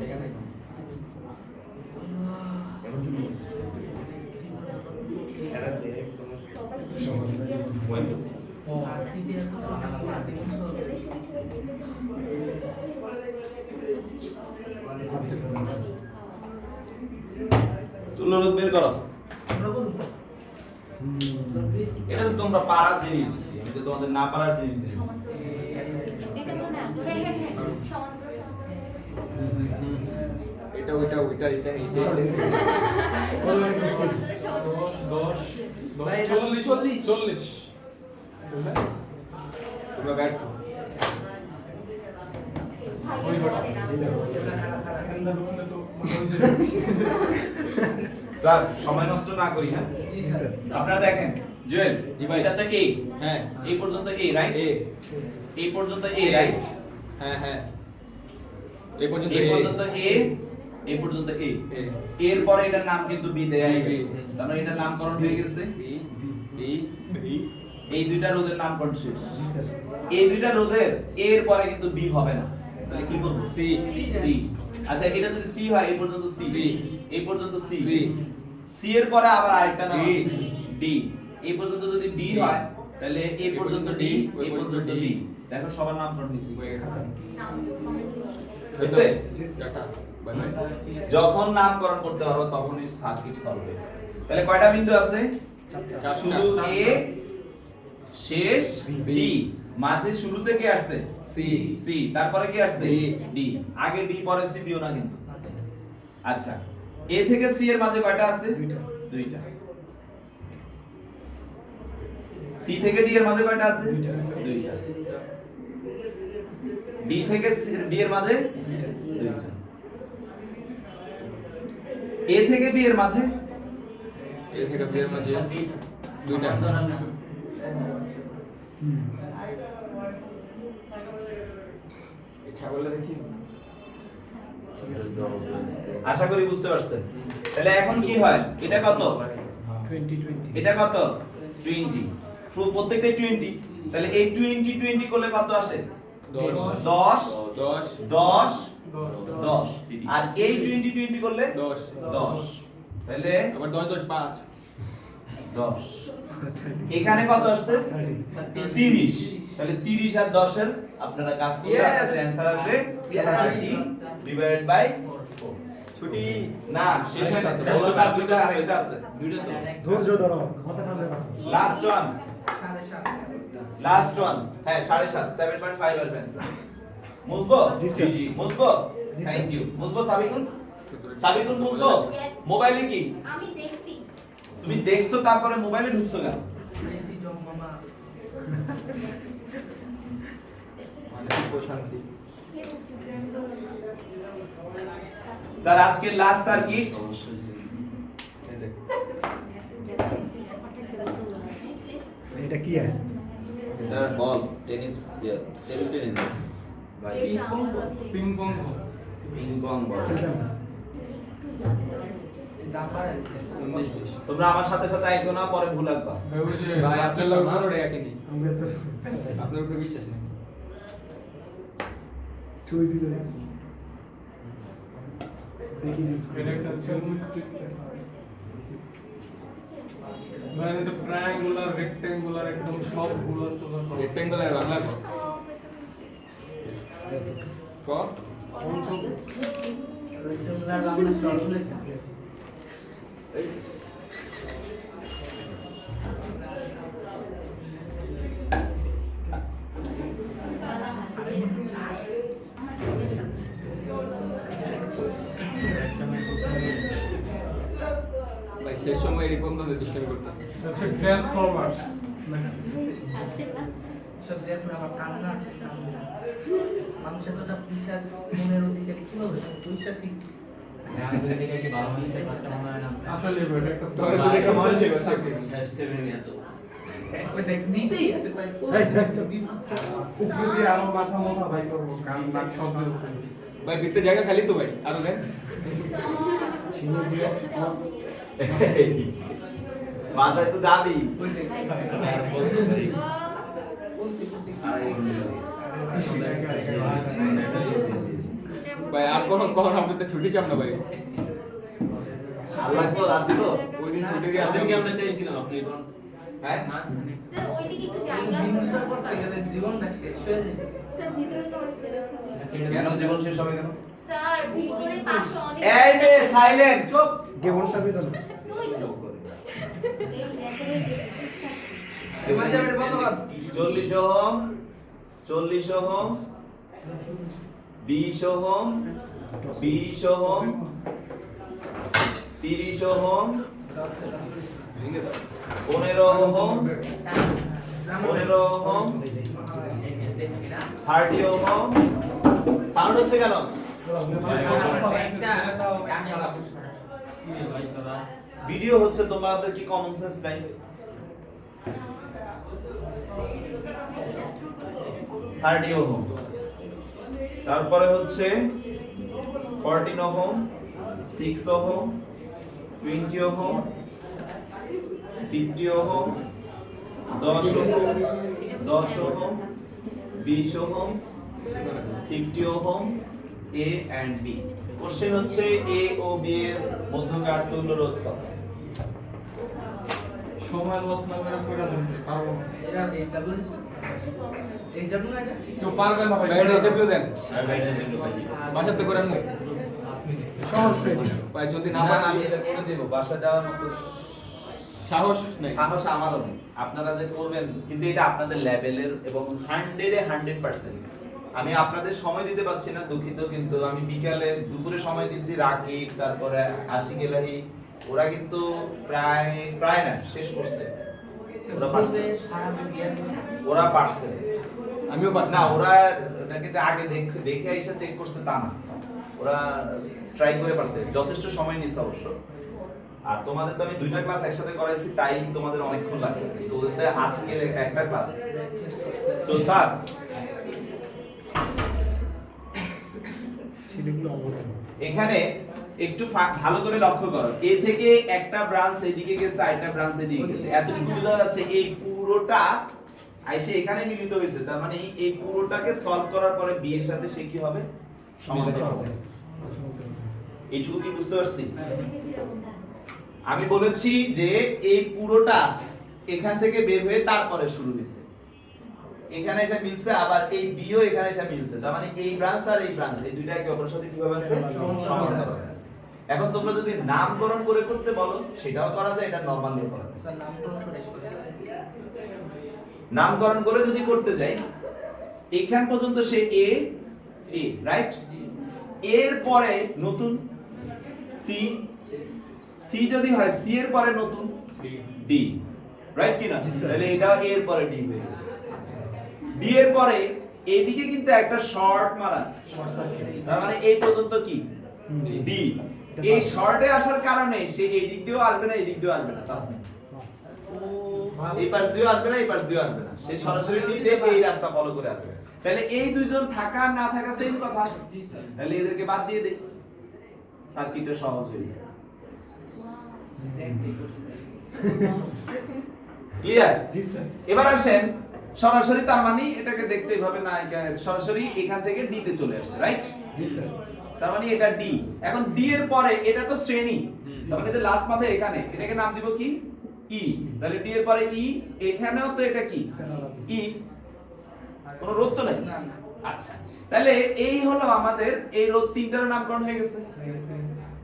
এখানে তুল্যরোধ বের করো। আমরা বলবো এটা তো তোমরা পারার জিনিস দিছি, আমি তো তোমাদের না পারার জিনিস দিই। এটা ওইটা ওইটা এটা এটা 10 40 তোমরা ব্যর্থ স্যার সময় নষ্ট না করি, হ্যাঁ জি স্যার। আপনারা দেখেন জুয়েল, জি ভাই। এটা তো এ, হ্যাঁ এই পর্যন্ত এ, রাইট? এ এই পর্যন্ত এ, রাইট? হ্যাঁ হ্যাঁ এই পর্যন্ত এই এ পর্যন্ত এ, এই পর্যন্ত এ। এ এর পরে এটার নাম কিন্তু বি দেয়া বি, গেছে, বি। তার মানে এটার নামকরণ হয়ে গেছে। বি বি বি এই দুইটা রোধের নামকরণ শেষ। জি স্যার। এই দুইটা রোধের এর পরে কিন্তু বি হবে না, তাহলে কি করব সি সি আচ্ছা এটা যদি সি হয় এই পর্যন্ত সি C এই পর্যন্ত সি C সি এর পরে আবার আরেকটা নাম D ডি এই পর্যন্ত যদি ডি D হয় তাহলে এই পর্যন্ত ডি ওই এই পর্যন্ত পর্যন্ত ডি D দেখো সবার নামকরণ হয়েছে হয়ে গেছে হয়েছে? টাটা বাই বাই যখন নামকরণ করতে পারবো তখনই সার্কিট সলভ হবে তাহলে কয়টা বিন্দু আছে শুধু এ শেষ বি মাঝে শুরুতে কি আসছে সি সি তারপরে কি আসছে D ডি আগে ডি পরে সি দিও না কিন্তু আচ্ছা এ থেকে সি এর মাঝে কয়টা আছে দুইটা সি থেকে ডি এর মাঝে কয়টা আছে দুইটা ডি থেকে ডি এর মাঝে দুইটা এ থেকে বি এর মাঝে এ থেকে বি এর মাঝে দুইটা এই ছাগলটা দেখি আশা করি বুঝতে পারছেন তাহলে এখন কি হয় এটা কত 20 এটা কত 20 প্রত্যেকটা 20 তাহলে এই 20 20 করলে কত আসে 10 10 10 10 10 আর এই 20 20 করলে 10 10 তাহলে আবার 10 10 5 10 এখানে কত আসছে 30 তাহলে 30 আর 10 এর আপনারা কাজ করলে Yes! আপনাদের অ্যানসার আসবে 30 ডিভাইডেড বাই 4 ছুটি না শেষ হয়ে গেছে বলটা দুইটা আরেকটা আছে ধৈর্য ধরো কথা সামনে রাখো লাস্ট ওয়ান 7.5 লাস্ট ওয়ান হ্যাঁ 7.5 7.5 আসবে answer Musbo ji sir. Musbo ji thank sir. You Musbo Sabikun Sabikun Musbo মোবাইলে কি আমি দেখছি তুমি দেখছো তারপরে মোবাইলে ঢুকছো কেন মেসি জম মামা শান্তি কে বলছি স্যার আজকে লাস্ট সার্কিট এটা কি है এটা ball tennis table tennis ping pong ping pong ball খেলতাম না দাম বাড়ায় দিচ্ছে 19 20 তোমরা আমার সাথে সাথে আইকো না পরে ভুল লাগবা ওই যে ভাই আপনার লোক কোনো টাকা কিনি আমরা তো আপনার উপরে বিশ্বাস নেই ছবি তুলে দেখি এটা একটা জিওমেট্রিক মানে এটা ট্রায়াঙ্গুলার রেক্ট্যাঙ্গুলার একদম সবগুলো তোলা রেক্ট্যাঙ্গুলার বাংলা ক রেক্ট্যাঙ্গুলার বাংলা ট্রান্সলেট থাকে ভাই শেষ সময় এডি কোন ধরনের দুষ্টামি করতেছে হচ্ছে ট্রান্সফরমার্স সব দেখলে আমার কান্না আসে, কান্না। মানুষ এতটা পয়সা মনের অধিকারী কিভাবে পয়সা ঠিক আসলে এটা একটা তোর তো দেখে মনে হচ্ছে ওই দেখ দিতেই আছে ভাই এই, এই, উপরে দিয়ে আরো মাথা মাথা ভাই করবো কান নাক সব দিয়েছে ভাই ভিতরে জায়গা খালি তো ভাই আরো দেন ছিনে দিয়ে বাসায় তো যাবি ওই দেখ ভাই আর কোন কখন আপনাদের ছুটি চাপ না ভাই আল্লাহ তো রাত দিল ওই দিন ছুটি দিয়ে আসলে হ্যাঁ স্যার ওইদিকে একটু জায়গা আছে বিন্দুটা করতে গেলে জীবনটা শেষ হয়ে যাবে স্যার ভিতরে তো অনেক জায়গা খালি আছে। কেন জীবন শেষ হবে কেন স্যার ভিতরে পাশে অনেক এই মেয়ে সাইলেন্ট চুপ গেমনটা বেদন তুই চুপ করে এই এবার যাবে বন্ধ কর 40 ohm 40 ohm 20 ohm 20 ohm 30 ohm 15 ohm 15 ohm 30 ohm sound হচ্ছে কেন ভিডিও হচ্ছে তোমাদের কি কমন সেন্স নাই থার্টি ওহম তারপরে হচ্ছে 14 ohm 6 ohm 20 ohm 50 ohm 10 ohm 10 ohm 20 ohm 50 ohm A and B। Question হচ্ছে A ও B এর মধ্যকার তুল্য রোধ কত? সময় লস না করে করে দিচ্ছে পারবো না। এটা এক্সাম্পল এক্সাম্পল না এটা কেউ পারবে না ভাই। ভাই এটা ইন্টারভিউ দেন বাসাতে করেন না সহজ থেকে ভাই যদি না না পারেন আমি এটা করে দেব, বাসা দেওয়ার মতো সাহস নেই সাহস আমারও নেই। আপনারা যে করবেন কিন্তু এটা আপনাদের লেভেলের এবং 100% আমি আপনাদের সময় দিতে পারছি না, দুঃখিত। কিন্তু আমি বিকালে দুপুরে সময় দিছি, রাকিব তারপরে আশিক এলাহি ওরা কিন্তু প্রায় না শেষ করছে, ওরা পারছে, সারা বিজ্ঞান ওরা পারছে। আমিও পারি না ওরা এটাকে যে আগে দেখে এসে চেক করছে তা না, ওরা ট্রাই করে পারছে, যথেষ্ট সময় নিচ্ছে অবশ্য। আর তোমাদের তো আমি দুইটা ক্লাস একসাথে করাইছি তাই তোমাদের অনেকক্ষণ লাগতেছে, তো ওদের তো আজকে একটা ক্লাস। তো স্যার ছেলেগুলো অবদান এখানে একটু ভালো করে লক্ষ্য করো, এ থেকে একটা ব্রাঞ্চ এদিকে গেছে আরেকটা ব্রাঞ্চ এদিকে গেছে, এতটুকু বোঝা যাচ্ছে এই পুরোটা আইসে এখানে মিলিত হয়েছে। তার মানে এই পুরোটাকে সলভ করার পরে বি এর সাথে সে কি হবে, সমান্তরাল হবে। এইটুকু কি বুঝতে পারছি? আমি বলেছি যে এই পুরোটা এখান থেকে বের হয়ে তারপরে শুরু হয়েছে, এখানে এসে মিলছে, আবার এই বিও এখানে এসে মিলছে। তার মানে এই ব্রাঞ্চ আর এই ব্রাঞ্চ এই দুইটা একে অপরের সাথে কিভাবে আছে, সমান্তরালে আছে। এখন তোমরা যদি নামকরণ করে করতে বলো সেটাও করা যায়, এটা নরমালিও করা যায়। স্যার নামকরণ করে নামকরণ করে যদি করতে যাই, এখান পর্যন্ত সে এ রাইট, এর পরে নতুন সি, সি যদি হয় সি এর পরে নতুন ডি, রাইট কি না? তাহলে এটা এর পরে ডি হয়ে গেল। ডি এর পরে এইদিকে কিন্তু একটা শর্ট মারা আছে, তার মানে এই পর্যন্ত কি ডি। এই শর্টে আসার কারণে সে এই দিক দিয়েও আসবে না, এই দিক দিয়েও আসবে না, তাসনিম এই পাশ দিয়েও আসবে না, এই পাশ দিয়েও আসবে না, সে সরাসরি ডি দিয়ে এই রাস্তা ফলো করে আসবে। তাহলে এই দুইজন থাকা না থাকা সেম কথা, জি স্যার তাহলে এদেরকে বাদ দিয়ে দেই, সার্কিটটা সহজ হয়ে যাবে। ক্লিয়ার? জি স্যার এবার আসেন সরাসরি, তার মানে এটাকে দেখতে হবে না, সরাসরি এখান থেকে ডি তে চলে আসছে, রাইট? জি স্যার তার মানে এটা ডি। এখন ডি এর পরে এটা তো শ্রেণী, তার মানে এদের লাস্ট মাথা এখানে, এটাকে নাম দিব কি ই। তাহলে ডি এর পরে ই, এখানেও তো এটা কি ই, কোনো রোধ তো নাই। না না আচ্ছা, তাহলে এই হলো আমাদের এই রোধ তিনটার নামকরণ হয়ে গেছে।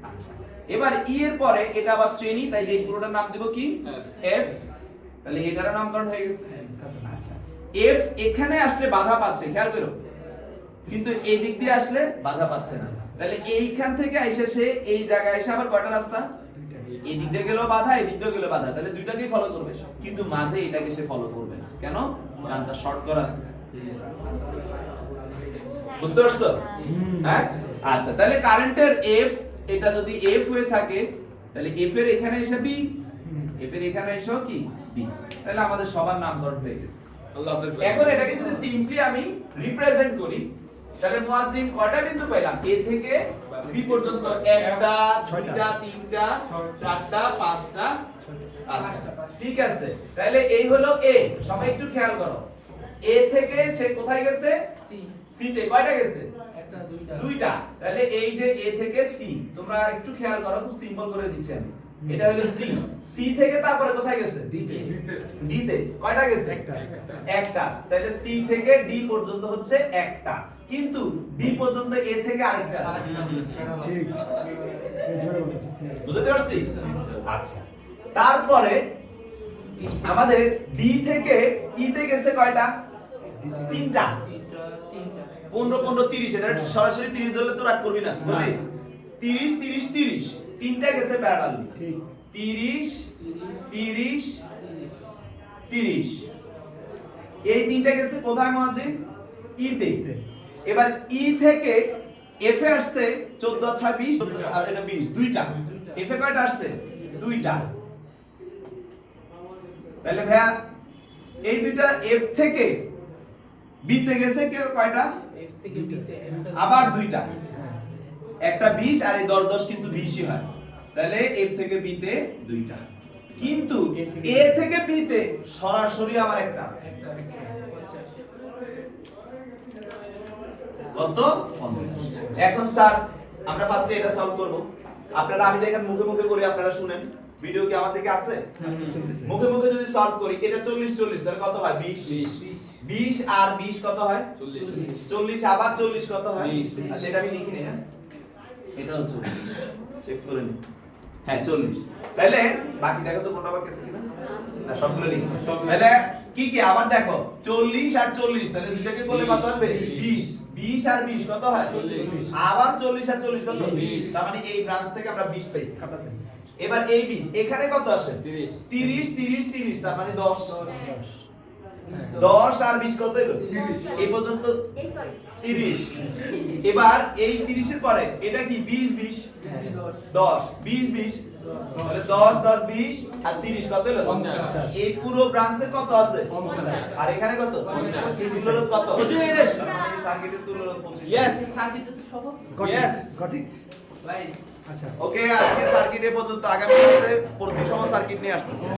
আচ্ছা, এবার ই এর পরে এটা আবার শ্রেণী, তাই এই পুরোটার নাম দিব কি এফ। তাহলে এটারও নামকরণ হয়ে গেছে। আচ্ছা, এফ এখানে আসলে বাধা পাচ্ছে, খেয়াল করো, কিন্তু এই দিক দিয়ে আসলে বাধা পাচ্ছে না। তাহলে এইখান থেকে আইসা সে এই জায়গায় এসে আবার কয়টা রাস্তা, এই দিক দিয়ে গেল বাধা, এই দিক দিয়ে গেল বাধা, তাহলে দুইটাকেই ফলো করবে, কিন্তু মাঝে এটাকে সে ফলো করবে না। কেন? কারণটা শর্ট করা আছে। বুঝতে পারছো? হ্যাঁ, আচ্ছা, তাহলে কারেন্টের এফ, এটা যদি এফ হয়ে থাকে তাহলে এফ এর এখানে এসে বি, এফ এর এখানে এসে কি বি, তাহলে আমাদের সবার নামকরণ হয়ে গেছে। আল্লাহ হাফেজ ভাই। এখন এটাকে যদি সিম্পলি আমি রিপ্রেজেন্ট করি তাহলে মুয়াজ্জিন কয়টা বিন্দু পেলাম, এ থেকে বি পর্যন্ত, একটা, দুইটা, তিনটা, চারটা, পাঁচটা। আচ্ছা, ঠিক আছে, তাহলে এই হলো এ। সবাই একটু খেয়াল করো, এ থেকে সে কোথায় গেছে, সি সি তে কয়টা গেছে, একটা দুইটা দুইটা। তাহলে এই যে এ থেকে সি, তোমরা একটু খেয়াল করো, খুব সিম্পল করে দিচ্ছি আমি, এটা হলো সি। সি থেকে তারপরে কোথায় গেছে, ডি তে ডি তে কয়টা গেছে, একটা। তাহলে সি থেকে ডি পর্যন্ত হচ্ছে একটা, কিন্তু ডি পর্যন্ত এ থেকে আরেকটা আছে। ঠিক এই জোরে বলো ঠিক নেই। বুঝতে পারছি? আচ্ছা, তারপরে আমাদের ডি থেকে ই তে গেছে কয়টা, তিনটা। তিনটা 15 15 30, এটা সরাসরি 30 ধরলে তো রাগ করবি না, করবি? 30 30 30, তিনটা গেছে প্যারালালি, ঠিক 30 30 30 30। এই তিনটা গেছে কোথায় মুয়াজ্জিন, ই তে। এবার ই থেকে এফ এ আসছে 14 6 20, আর এটা 20, দুইটা। এফ এ কয়টা আসছে, দুইটা। তাহলে ভাইয়া এই দুইটা এফ থেকে বি তে গেছে কয়টা, এফ থেকে বি তে একটা আবার দুইটা, একটা 20 আর এই 10 10 কিন্তু 20ই হয়। তাহলে এফ থেকে বি তে দুইটা, কিন্তু এ থেকে বি তে সরাসরি আবার একটা আছে। একটা 50 কত 50 এখন স্যার আমরা ফার্স্টে এটা সলভ করব আপনারা আমি দেখেন মুখে মুখে করে আপনারা শুনেন ভিডিও কি আমার দিকে আছে মুখে মুখে যদি সলভ করি এটা 40 40 তাহলে কত হয় 20 20 আর 20 কত হয় 40 40 আবার 40 কত হয় 20 আচ্ছা এটা আমি লিখি নি হ্যাঁ এটা হচ্ছে 40 চেক করে নিন হ্যাঁ 40 তাহলে বাকি দেখো তো কোনটা বাকি আছে কিনা না সবগুলো লিখছি তাহলে কি কি আবার দেখো 40 আর 40 তাহলে দুটাকে করলে কত হবে 20 20 আর 20 কত হয় 40 আবার 40 আর 40 কত 20 তার মানে এই ব্রাঞ্চ থেকে আমরা 20 পাইছি এবার এই 20 এখানে কত আসে 30 30 30 30 তার মানে 10 10 আর 20 কত হলো এই পর্যন্ত এই সরি 30 এবার এই 30 এর পরে এটা কি 20 20 10 20 20 তাহলে 10 10 20 আর 30 কত হলো 50 এই পুরো ব্রাঞ্চে কত আছে 50 আর এখানে কত 25 তুল্যরোধ কত 25 এই সার্কিটের তুল্যরোধ 25 Yes. সার্কিটটা তো সহজ Yes. গট ইট ভাই আচ্ছা ওকে আজকে সার্কিটে পর্যন্ত আগামী ক্লাসে প্রতিসম সার্কিট নিয়ে আসতেছি